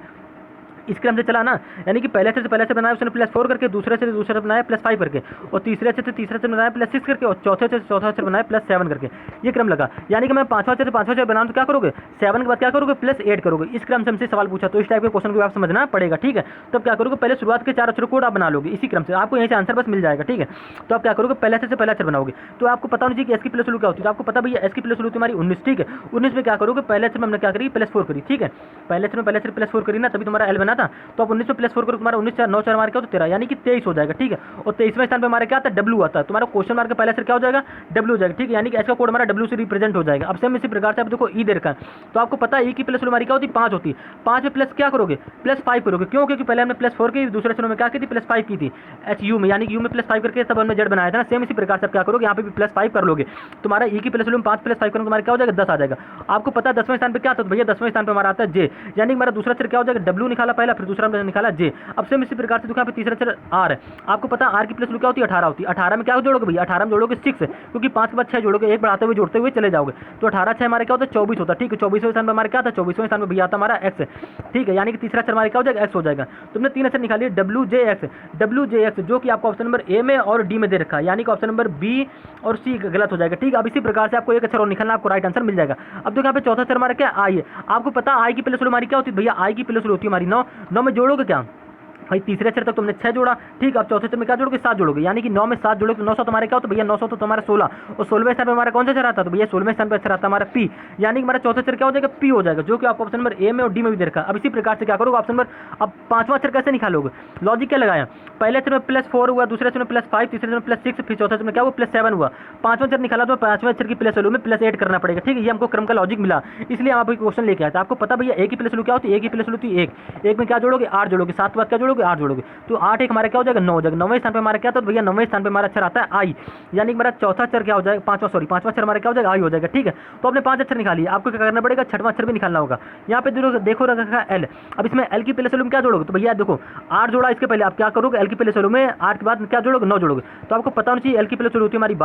इस क्रम से चला ना, यानी कि पहले से बनाया उसने +4 करके, दूसरे से दूसरा बनाया +5 करके, और तीसरे से तीसरा से बनाया +6 करके, और चौथे से चौथा अक्षर बनाया +7 करके, ये क्रम लगा। यानी कि मैं पांचवा अक्षर बनाऊँ तो क्या करोगे 7 के बाद क्या करोगे +8 करोगे। इस क्रम से हमसे सवाल पूछा, तो इस टाइप के क्वेश्चन को आप समझना पड़ेगा, ठीक है। तब क्या करोगे, पहले शुरुआत के 4 अक्षर कोड आप बना लोगे, इसी क्रम से आपको यहीं से आंसर बस मिल जाएगा, ठीक है। तो आप क्या करोगे, पहले से पहला अक्षर बनाओगे, तो आपको पता होना चाहिए कि एस की प्लस वैल्यू क्या होती है। तो आपको पता भैया एस की प्लस वैल्यू हमारी 19, ठीक है। 19 में क्या करोगे, पहले अक्षर में हमने क्या करी +4 करी, ठीक है। पहले अक्षर में पहले अक्षर +4 करी ना, तभी तुम्हारा एल बना था। तो आप 19 +4 करो, तुम्हारा 19 4 9 4 हमारा क्या होता है 13, यानी कि 23 हो जाएगा, ठीक है। और 23वें स्थान पे हमारा क्या आता है डब्ल्यू आता है, तुम्हारा क्वेश्चन मार्क का पहला अक्षर क्या हो जाएगा डब्ल्यू हो जाएगा, ठीक है। यानी कि एस का कोड हमारा डब्ल्यू से रिप्रेजेंट हो जाएगा। अब सेम इसी प्रकार से आप देखो ई दे रखा है, तो आपको पता है ई की प्लस वैल्यू हमारी क्या होती है 5 होती है। 5 में प्लस क्या करोगे +5 करोगे, क्यों, क्योंकि पहले हमने +4 की, दूसरे अक्षर में क्या की थी +5 की थी एच यू में, यानी कि यू में +5 करके तब हमने जेड बनाया था ना। सेम इसी प्रकार से आप क्या करोगे, यहाँ पे भी +5 कर लोगे, तुम्हारा ई की प्लस वैल्यू 5 +5 करोगे, तुम्हारा क्या हो जाएगा 10 आ जाएगा। आपको पता है 10वें स्थान पे क्या आता है भैया, 10वें स्थान पे हमारा आता है जे, यानी कि हमारा दूसरा अक्षर क्या हो जाएगा डब्ल्यू निकाला पहला, फिर दूसरा हमने निकाला जे। अब सेम इसी प्रकार से देखो यहाँ पे तीसरा अक्षर आर है, आपको पता है आर की प्लस वैल्यू क्या होती है 18 होती है। 18 में क्या जोड़ोगे भैया, 18 में जोड़ोगे 6, क्योंकि 5 के बाद 6 जोड़ोगे, एक बढ़ाते हुए जोड़ते हुए चले जाओगे, तो 18 6 हमारे क्या होता है 24 होता है, ठीक है। 24वें स्थान पर हमारे क्या था 24वें स्थान पर भैया आता हमारा एक्स, ठीक है। यानी कि तीसरा अक्षर हमारे क्या हो जाएगा एक्स हो जाएगा। तुमने 3 अक्षर निकालिए WJX, जो कि आपको ऑप्शन नंबर ए में और डी में दे रखा है, यानी कि ऑप्शन नंबर बी और सी गलत हो जाएगा, ठीक है। अब इसी प्रकार से आपको एक अक्षर और निकालना, आपको राइट आंसर मिल जाएगा। अब देखो यहाँ पे चौथा अक्षर हमारा क्या आई है, आपको पता आई की प्लस वैल्यू हमारी क्या होती है भैया, आई की प्लस वैल्यू होती है हमारी 9 में जोड़ोगे क्या भाई, तीसरे अक्षर तक तुमने 6 जोड़ा, ठीक है। अब चौथे अक्षर में क्या जोड़ोगे 7 जोड़ोगे, यानी कि 9 में 7 जोड़ोगे तो 900 तुम्हारे क्या होता है भैया 900 तो तुम्हारा 16, और 16वें स्थान पे हमारा कौन सा अक्षर आता है, तो भैया 16वें स्थान पे अक्षर आता है हमारा पी, यानी कि हमारा चौथा अक्षर क्या हो जाएगा पी हो जाएगा, जो कि आपको ऑप्शन नंबर ए में और डी में भी दे रखा है। अब इसी प्रकार से क्या करोगे ऑप्शन नंबर, अब पांचवा अक्षर कैसे निकालोगे, लॉजिक क्या लगाया, पहले अक्षर में +4 हुआ, दूसरे अक्षर में +5, तीसरे अक्षर में +6, फिर चौथे अक्षर में क्या हुआ +7 हुआ, पांचवा अक्षर निकाला तो पांचवें अक्षर की प्लस वैल्यू में +8 करना पड़ेगा, ठीक है। ये हमको क्रम का लॉजिक मिला, इसलिए आप क्वेश्चन लेके आए थे। आपको पता भैया ए की प्लस वैल्यू क्या होती है, ए की प्लस वैल्यू होती है 1 में क्या जोड़ोगे 8 जोड़ोगे, 7 के बाद क्या जोड़ोगे 8 जोड़ोगे, तो 8 एक हमारा क्या हो जाएगा 9 हो जाएगा। 9वें स्थान पे हमारा क्या था तो भैया 9वें स्थान पे हमारा अक्षर आता है आई, यानी कि हमारा चौथा अक्षर क्या हो जाएगा पांचवा अक्षर हमारा क्या हो जाएगा आई हो जाएगा, ठीक है। तो आपने 5 अक्षर निकालिए, आपको क्या करना पड़ेगा छठवां अक्षर भी निकालना होगा। यहाँ पे देखो रखा है एल, अब इसमें एल की प्लस वैल्यू में क्या जोड़ोगे, तो भैया देखो 8 जोड़ा, इसके पहले आप क्या करोगे एल की प्लस वैल्यू में 8 के बाद क्या जोड़ोगे 9 जोड़ोगे, तो आपको पता होना चाहिए एल की प्लस वैल्यू होती है हमारी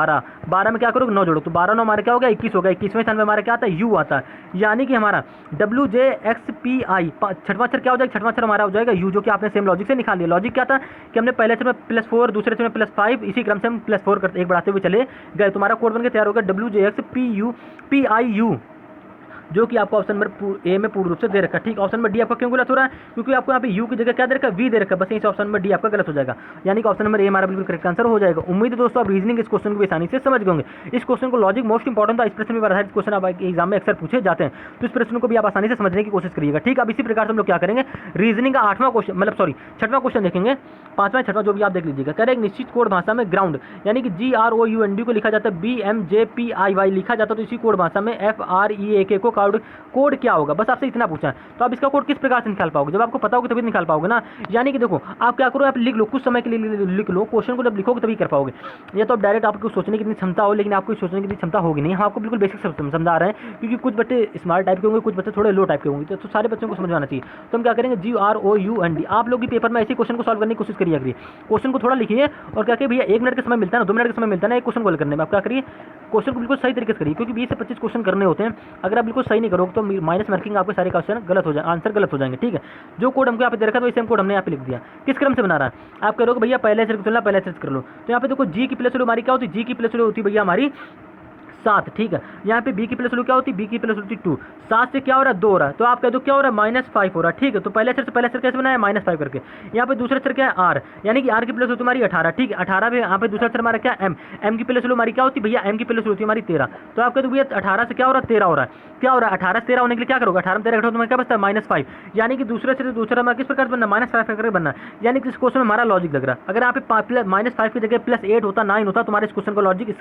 12 में क्या करोगे 9 जोड़ो, तो 12 9 हमारे क्या हो गया 21 हो गया। 21वें स्थान पे हमारा क्या आता है यू आता है, यानी कि हमारा WJXPI छठवां अक्षर क्या हो जाएगा, छठवां अक्षर हमारा हो जाएगा यू, जो कि आपने सेम लॉजिक से निकाल लिया। लॉजिक क्या था कि हमने पहले अक्षर में +4, दूसरे अक्षर में +5, इसी क्रम से हम +4 करते एक बढ़ाते हुए चले गए। तुम्हारा कोड बनकर तैयार होगा WJXPIU, जो कि आपको ऑप्शन नंबर ए में पूर्ण रूप से दे रखा है, ठीक। ऑप्शन नंबर डी आपका क्यों गलत हो रहा है, क्योंकि आपको यहाँ पे यू की जगह क्या दे रखा है वी दे रखा है, बस यहीं से ऑप्शन नंबर डी आपका गलत हो जाएगा, यानी कि ऑप्शन नंबर ए हमारा बिल्कुल करेक्ट आंसर हो जाएगा। उम्मीद है दोस्तों आप रीजनिंग इस क्वेश्चन को भी आसानी से समझ गए होंगे। इस क्वेश्चन को लॉजिक मोस्ट इंपॉर्टेंट था, इस प्रश्न में आधारित क्वेश्चन आप एग्जाम में अक्सर पूछे जाते हैं, तो इस प्रश्न को भी आप आसानी से समझने की कोशिश करिएगा, ठीक। अब इसी प्रकार से हम लोग क्या करेंगे रीजनिंग का 8वां क्वेश्चन मतलब सॉरी 6वां क्वेश्चन देखेंगे, 5वां 6वां जो भी आप देख लीजिएगा। कह रहे एक निश्चित कोड भाषा में ग्राउंड यानी कि GROUND को लिखा जाता है BMJPIY लिखा जाता है, तो इसी कोड भाषा में FREAK को कोड कोड क्या होगा, बस आपसे इतना पूछा है। तो आप इसका कोड किस प्रकार से निकाल पाओगे, जब आपको पता होगा तभी निकाल पाओगे ना। यानी कि देखो आप क्या करो, आप लिख लो, कुछ समय के लिए लिख लो, क्वेश्चन को जब लिखोगे तभी कर पाओगे। या तो आप डायरेक्ट आपको सोचने की इतनी क्षमता हो, लेकिन आपको सोचने की इतनी क्षमता होगी नहीं। हम आपको बिल्कुल बेसिक समझा रहे हैं, क्योंकि कुछ बच्चे स्मार्ट टाइप के होंगे, कुछ बच्चे थोड़े लो टाइप के होंगे, तो सारे बच्चों को समझ में आना चाहिए। तो हम क्या करेंगे, GROUND। आप लोग भी पेपर में ऐसे क्वेश्चन को सॉल्व करने की कोशिश करिए। अगर क्वेश्चन को थोड़ा लिखिए और क्या करिए भैया, 1 मिनट का समय मिलता है ना, 2 मिनट का समय मिलता है ना एक क्वेश्चन को हल करने में, आप क्या करिए क्वेश्चन को बिल्कुल सही तरीके से करिए, क्योंकि 20 से 25 क्वेश्चन करने होते हैं। अगर आप बिल्कुल सही नहीं करोगे तो माइनस मार्किंग, आपके सारे क्वेश्चन गलत हो जाए, आंसर गलत हो जाएंगे। ठीक है, जो कोड हमको यहाँ पे दे रखा है, वही सेम कोड हमने यहाँ पे लिख दिया। किस क्रम से बना रहा है, आप करोगे भैया पहले से तुलना पहले से कर लो। तो यहाँ पे देखो जी की प्लस वैल्यू हमारी क्या होती है, जी की प्लस वैल्यू होती है भैया हमारी 7। ठीक है, यहाँ पे बी की प्लस वैल्यू क्या होती है, बी की प्लस वैल्यू 2। 7 से क्या हो रहा है, 2 हो रहा है, तो आप कह दो क्या हो रहा है, -5 हो रहा है। ठीक है, तो पहले अक्षर से पहले अक्षर कैसे बनाया, -5 करके। यहाँ पे दूसरा अक्षर क्या है, आर, यानी कि आर की प्लस वैल्यू तुम्हारी 18। ठीक है, 18 पे यहाँ पे दूसरा अक्षर हमारा क्या, एम। एम की प्लस वैल्यू हमारी क्या होती है भैया, एम की प्लस वैल्यू होती है हमारी 13। तो आप कह दो भैया 18 से क्या हो रहा है, 13 हो रहा है। क्या हो रहा है, 18 से 13 होने के लिए क्या करोगे, 18 में 13 घटाओ, तुम्हें क्या बचता है, -5। यानी कि दूसरे से दूसरा हमारा किस प्रकार से बनना, -5 करके बनना। यानी कि इस क्वेश्चन में हमारा लॉजिक लग रहा है। अगर यहाँ पे -5 की जगह +8 होता, 9 होता, तुम्हारे इस क्वेश्चन का लॉजिक, इस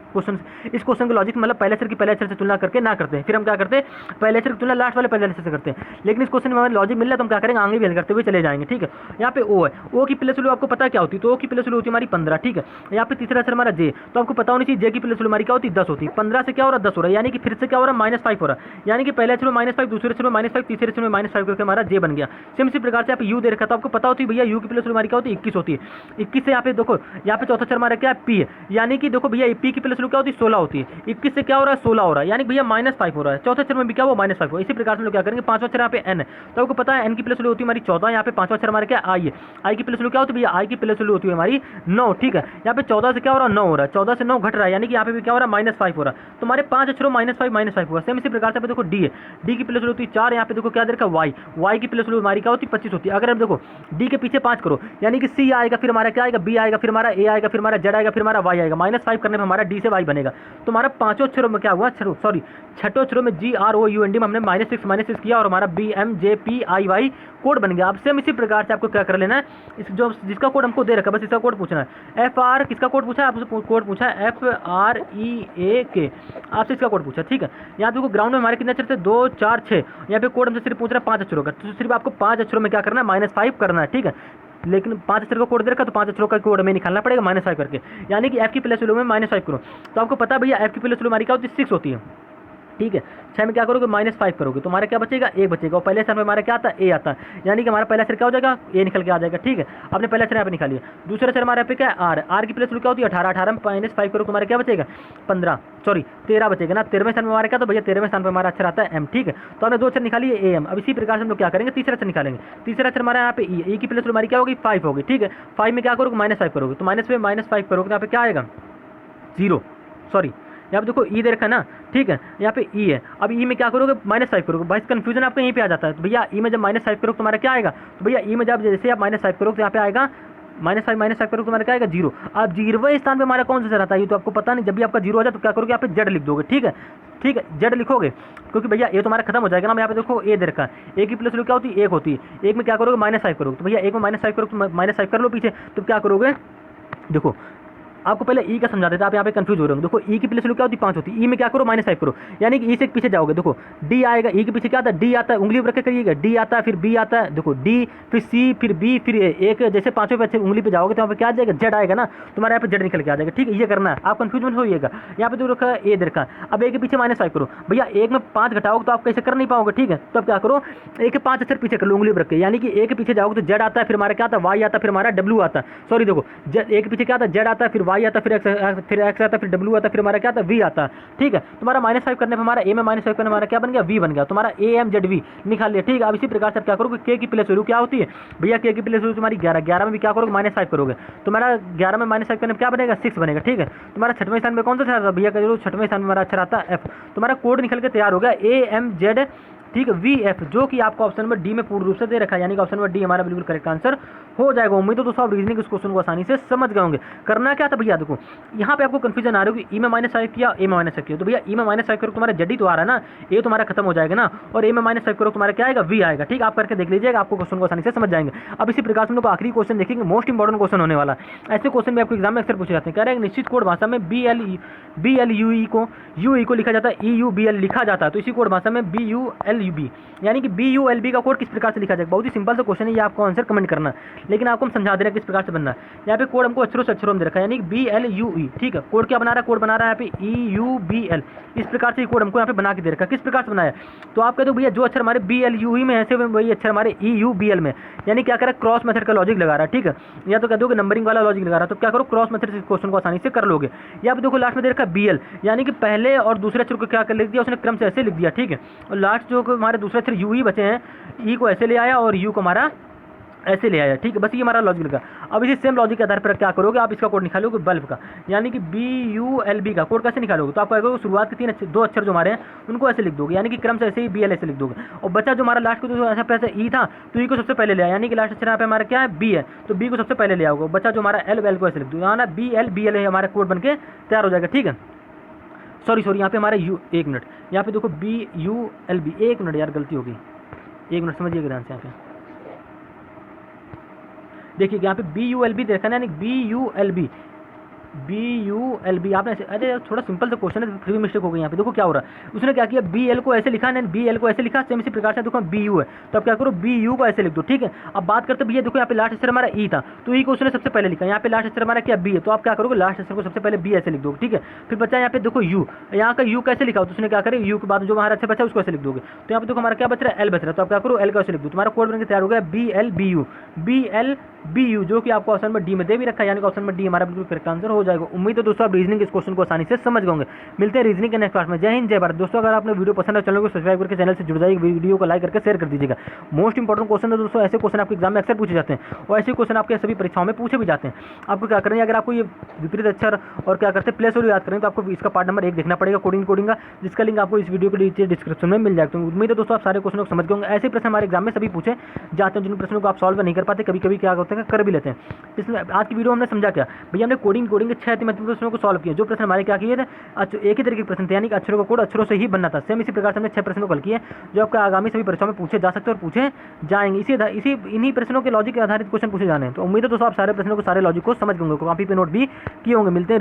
क्वेश्चन का लॉजिक मतलब पहले अक्षर की पहले अक्षर से तुलना करके ना करते हैं। फिर हम क्या करते हैं, पहले अक्षर की तुलना लास्ट वाले पहले अक्षर से करते हैं। लेकिन इस क्वेश्चन में हमें लॉजिक मिल रहा है, तो हम क्या करेंगे, आगे भी हल करते हुए चले जाएंगे। ठीक है, यहाँ पे ओ है, ओ की प्लस वैल्यू आपको पता है क्या होती है, तो ओ की प्लस वैल्यू होती है हमारी 15। ठीक है, यहाँ पे तीसरा अक्षर हमारा जे, तो आपको पता होनी चाहिए जे की प्लस वैल्यू हमारी क्या होती है, 10 होती है। 15 से क्या हो रहा है, 10 हो रहा है, यानी कि फिर से क्या हो रहा है, -5 हो रहा है। यानी कि पहले अक्षर में -5, दूसरे अक्षर में -5, तीसरे अक्षर में -5 करके हमारा जे बन गया। सेम इसी प्रकार से यहाँ पे यू दे रखा, तो आपको पता होती है भैया यू की प्लस वैल्यू हमारी क्या होती है, 21 होती है। 21 से यहाँ पे देखो, यहाँ पे चौथा अक्षर हमारा क्या है, पी है, यानी कि देखो भैया पी की प्लस वैल्यू क्या होती है, 16 होती है। 21 से क्या हो रहा है, 16 हो रहा है, यानी भैया -5 हो रहा है। चौथे अक्षर में भी क्या वो -5 हो। इसी प्रकार से हम लोग क्या करेंगे, पांचवा अक्षर यहाँ पे एन है, तो आपको पता है एन की प्लस वैल्यू होती है हमारी 14। यहाँ पे पांचवा अक्षर हमारा क्या, आई है। आई की प्लस वैल्यू क्या होती है भैया, आई की प्लस वैल्यू होती है हमारी 9। ठीक है, यहाँ पे 14 से क्या हो रहा है, 9 हो रहा है, 14 से 9 घट रहा है, यानी कि यहाँ पे भी क्या हो रहा है, -5 हो रहा है। तो हमारे 5 अक्षरों -5 हुआ। सेम इसी प्रकार से देखो डी है, डी की प्लस वैल्यू होती है 4। यहाँ पे देखो क्या दे रखा है, वाई, वाई की प्लस वैल्यू हमारी क्या होती है, 25 होती है। अगर हम देखो डी के पीछे 5 करो, यानी कि सी आएगा, फिर हमारा क्या आएगा, बी आएगा, फिर हमारा ए आएगा, फिर हमारा जेड आएगा, फिर हमारा वाई आएगा। -5 करने में हमारा डी से वाई बनेगा। तो हमारा पांचों अक्षरों में क्या हुआ, सॉरी छठों अक्षरों में GROUND में हमने -6 किया और हमारा BMJPIY कोड बन गया। अब सेम इसी प्रकार से आपको क्या कर लेना है, इस जो जिसका कोड हमको दे रखा है बस इसका कोड पूछना है। FR किसका कोड पूछा है, आपसे कोड पूछा है FREAK, आपसे इसका कोड पूछा। ठीक है, यहाँ देखो ग्राउंड में हमारे कितने अक्षर थे, 2 4 6। यहाँ पे कोड हमसे सिर्फ पूछ रहा है 5 अक्षरों का, तो सिर्फ आपको 5 अक्षरों में क्या करना है, -5 करना है। ठीक है, लेकिन 5 अक्षर का कोड दे रखा, तो 5 अक्षरों का कोड हमें निकालना पड़ेगा -5 करके। यानी कि F की प्लस वैल्यू में -5 करो, तो आपको पता है भैया F की प्लस वैल्यू हमारी क्या होती है, 6 होती है। ठीक है, 6 में क्या करोगे, -5 करोगे, तो हमारा क्या बचेगा, ए बचेगा। और पहले अक्षर में हमारा क्या आता है, ए आता है, यानी कि हमारा पहला अक्षर क्या हो जाएगा, ए निकल के आ जाएगा। ठीक है, आपने पहला अक्षर यहाँ पे निकालिए। दूसरा अक्षर हमारे यहाँ पे क्या है, आर, आर की प्लस वैल्यू क्या होती है 18। 18 में -5 करोगे, तुम्हारा क्या बचेगा, 13 बचेगा ना। 13वें स्थान में हमारा क्या, तो भैया 13वें स्थान पर हमारा अक्षर आता है एम। ठीक है, तो हमने 2 अक्षर निकालिए ए एम। अब इसी प्रकार से हम लोग क्या करेंगे, तीसरा अक्षर निकालेंगे। तीसरा अक्षर हमारा यहाँ पे ई की प्लस वैल्यू हमारी क्या होगी, 5 होगी। ठीक है, 5 में क्या करोगे, -5 करोगे, तो माइनस में -5 करोगे, तो यहाँ पे क्या आएगा, 0। सॉरी, यहाँ पे देखो ई दे रखा है ना। ठीक है, यहाँ पे ई है, अब ई में क्या करोगे, -5 करोगे। भाई कंफ्यूजन आपको यहीं पे आ जाता है। तो भैया ई में जब -5 करोगे तुम्हारा क्या आएगा, तो भैया ई में जब जैसे आप -5 करोगे तो यहाँ पे आएगा -5 करोगे तुम्हारा क्या आएगा, 0। अब 0वें स्थान पे हमारा कौन सा अक्षर आता है, ये तो आपको पता नहीं। जब भी आपका 0 हो जाए तो क्या करोगे, यहाँ पे जेड लिख दोगे। ठीक है, ठीक है, जेड लिखोगे, क्योंकि भैया ये तुम्हारा खत्म हो जाएगा ना। यहाँ पे देखो ए दे रखा है, ए की प्लस वैल्यू क्या होती है, 1 होती है। 1 में क्या करोगे, -5 करोगे, तो भैया 1 में -5 करोगे, तो -5 कर लो पीछे। तो क्या करोगे, देखो आपको पहले ई का समझा देता, आप यहाँ पे कंफ्यूज हो रहे हो। देखो ई की प्लस वैल्यू क्या होती है, 5 होती है। ई में क्या करो, -5 करो, यानी कि ई से पीछे जाओगे। देखो डी आएगा, ई के पीछे क्या आता है, डी आता है, उंगली पर रख के करिएगा, डी आता है, फिर बी आता है, देखो डी, फिर सी, फिर बी, फिर ए। एक जैसे 5वें पे अच्छे उंगली पे जाओगे तो वहाँ पे क्या आ जाएगा, जेड आएगा ना, तुम्हारे यहाँ पे जेड निकल के आ जाएगा। ठीक है, ये करना है, आप कंफ्यूज मत होइएगा। यहाँ पे जो रखा है ए दे रखा है। अब ए के पीछे -5 करो, भैया 1 में 5 घटाओगे तो आप कैसे कर नहीं पाओगे। ठीक है, तो अब क्या करो, ए के 5 अक्षर पीछे कर लो उंगली पर रख के, यानी कि ए के पीछे जाओगे तो जेड आता है, फिर हमारा क्या आता है, वाई आता है, फिर हमारा डब्ल्यू आता है। सॉरी देखो, ए के पीछे क्या आता है, जेड आता है, फिर वाई आता है, फिर एक्स आता है, फिर डब्ल्यू आता है, फिर हमारा क्या आता है, वी आता है। ठीक है, तुम्हारा -5 करने पर हमारा ए में -5 करने हमारा क्या बन गया, वी बन गया, तुम्हारा AMZV निकाल लिया। ठीक है, अब इसी प्रकार से आप क्या करोगे, के की प्लस वैल्यू क्या होती है भैया, के की प्लस वैल्यू तुम्हारी 11। 11 में भी क्या करोगे, -5 करोगे, तुम्हारा 11 में -5 करने में क्या बनेगा, 6 बनेगा। ठीक है, तुम्हारा 6वें स्थान में कौन सा अक्षर आता भैया, कह 6वें स्थान में हमारा अक्षर आता है एफ। तुम्हारा कोड निकल के तैयार हो गया, AMZ। ठीक है, VF, जो कि आपको ऑप्शन नंबर डी में पूर्ण रूप से दे रखा है, यानी कि ऑप्शन नंबर डी हमारा बिल्कुल करेक्ट आंसर हो जाएगा। उम्मीद है दोस्तों आप रीजनिंग इस क्वेश्चन को आसानी से समझ गए होंगे। करना क्या था भैया, देखो यहाँ पे आपको कंफ्यूजन आ रही होगी, ई में -5 किया, ए में -5 किया, तो भैया ई में -5 करो तुम्हारा जेड ही तो आ रहा है ना, ए तुम्हारा खत्म हो जाएगा ना, और ए में -5 करो तुम्हारा क्या आएगा, वी आएगा। ठीक, आप करके देख लीजिएगा, आपको क्वेश्चन को आसानी से समझ जाएंगे। अब इसी प्रकार से हम लोग आखिरी क्वेश्चन देखेंगे, मोस्ट इंपॉर्टेंट क्वेश्चन होने वाला है। ऐसे क्वेश्चन में आपको एग्जाम में अक्सर पूछे जाते हैं। कह रहे हैं निश्चित कोड भाषा में BLUE को UE को लिखा जाता है, EUBL लिखा जाता है, तो इसी कोड भाषा में BULB यानी कि BULB का कोड किस प्रकार से लिखा जाएगा। बहुत ही सिंपल सा क्वेश्चन है, ये आपको आंसर कमेंट करना है, लेकिन आपको हम समझा दे रहे हैं किस प्रकार से बनना है। यहाँ पे कोड हमको अक्षरों से अक्षरों में दे रखा है, यानी कि BLUE। ठीक है, कोड क्या बना रहा है, कोड बना रहा है यहाँ पे EUBL, इस प्रकार से कोड हमको यहाँ पे बना के दे रखा है। किस प्रकार से बनाया, तो आप कहते हो भैया जो अक्षर हमारे BLUE में ऐसे वही अक्षर हमारे EUBL में, यानी क्या करें, क्रॉस मेथड का लॉजिक लगा रहा है। ठीक है, या तो कह दो कि नंबरिंग वाला लॉजिक लगा रहा है, तो क्या करो, क्रॉस मेथड से क्वेश्चन को आसानी से कर लोगे। यहाँ पे देखो लास्ट में दे रखा है BL, यानी कि पहले और दूसरे अक्षर को क्या कर लिख दिया उसने, क्रम से ऐसे लिख दिया। ठीक है, और लास्ट जो हमारे दूसरे अक्षर UE बचे हैं, E को ऐसे ले आया और U को हमारा ऐसे ले आया। ठीक है, बस ये हमारा लॉजिक लगा। अब इसी सेम लॉजिक के आधार पर क्या करोगे, आप इसका कोड निकालोगे बल्ब का, यानी कि BULB का कोड कैसे निकालोगे, तो आप क्या करोगे, शुरुआत के दो अक्षर जो हमारे हैं उनको ऐसे लिख दोगे, यानी कि क्रम से ऐसे ही BL ऐसे लिख दोगे, और बचा जो हमारा लास्ट को जो ऐसा पैसे E था, तो E को सबसे पहले ले आया, यानी कि लास्ट अक्षर यहाँ पे हमारा क्या है, B है, तो B को सबसे पहले ले आओगे। बचा जो हमारा L को ऐसे लिख दो, यहाँ ना BL है, हमारा कोड बन के तैयार हो जाएगा। ठीक है, सॉरी यहाँ पे हमारा एक मिनट, यहाँ पे देखो BULB, एक मिनट यार गलती होगी, एक मिनट समझिएगा ध्यान से। यहाँ पे देखिए यहाँ पे BULB देखा ना, यानी BULB आपने अरे यार थोड़ा सिंपल सा क्वेश्चन है, फिर भी मिस्टेक हो गई। यहाँ पे देखो क्या हो रहा है, उसने क्या किया, BL को ऐसे लिखा, BL को ऐसे लिखा, सेम इसी प्रकार से देखो BU है, तो अब क्या करो, BU को ऐसे लिख दो। ठीक है, अब बात करते भैया देखो यहाँ पे लास्ट अक्षर हमारा E था, तो E को उसने सबसे पहले लिखा, यहाँ पे लास्ट अक्षर हमारा क्या B है, तो आप क्या करोगे, लास्ट अक्षर को सबसे पहले B ऐसे लिख दोगे। ठीक है, फिर बचा यहाँ पे देखो U, यहाँ का U कैसे लिखा, तो उसने क्या करे, U के बाद जो हमारा अक्षर बचा उसको ऐसे लिख दोगे। तो यहाँ पे देखो हमारा क्या बच रहा है, L बच रहा है, तो आप क्या करो, L का ऐसे लिख दो, तुम्हारा कोड बनकर तैयार हो गया BLBU, जो कि आपको ऑप्शन में D में दे भी रखा है, यानी कि ऑप्शन में D हमारा बिल्कुल करेक्ट आंसर हो जाएगा। उम्मीद है दोस्तों आप रीजनिंग इस क्वेश्चन को आसानी से समझ गए होंगे। मिलते हैं रीजनिंग के नेक्स्ट क्लास में। जय हिंद जय भारत। दोस्तों अगर आपने वीडियो पसंद है, चैनल को सब्सक्राइब करके चैनल से जुड़ जाइए, वीडियो को लाइक करके शेयर कर दीजिएगा। मोस्ट इंपॉर्टेंट क्वेश्चन है दोस्तों, ऐसे क्वेश्चन आपके एग्जाम में अक्सर पूछे जाते हैं, और ऐसे क्वेश्चन आपके सभी परीक्षाओं में पूछे भी जाते हैं। आपको क्या करना है, अगर आपको ये विपरीत अक्षर और क्या करते हैं प्लेस और याद करें, तो आपको इसका पार्ट नंबर 1 देखना पड़ेगा, कोडिंग का, जिसका लिंक आपको इस वीडियो के नीचे डिस्क्रिप्शन में मिल जाएगा। तो उम्मीद है दोस्तों आप सारे क्वेश्चन को समझ गए होंगे। ऐसे प्रश्न हमारे एग्जाम में सभी पूछे जाते हैं, जिन प्रश्नों को आप सॉल्व नहीं कर पाते, कभी कभी क्या होता है कर भी लेते हैं। इसमें आज की वीडियो हमने समझा क्या भैया, हमने कोडिंग के 6 महत्वपूर्ण प्रश्नों को सॉल्व किया। जो प्रश्न हमारे क्या किए थे, एक ही तरीके के प्रश्न थे, यानी कि अक्षरों का कोड अक्षरों से ही बनना था। सेम इसी प्रकार से हमने 6 प्रश्नों को हल किए, जो आपका आगामी सभी परीक्षाओं में पूछे जा सकते हैं और पूछे जाएंगे। इन्हीं प्रश्नों के लॉजिक के आधारित क्वेश्चन पूछे जाने हैं। तो उम्मीद है दोस्तों आप सारे प्रश्नों को, सारे लॉजिक को समझ गए होंगे, कॉपी पे नोट भी किए होंगे। मिलते हैं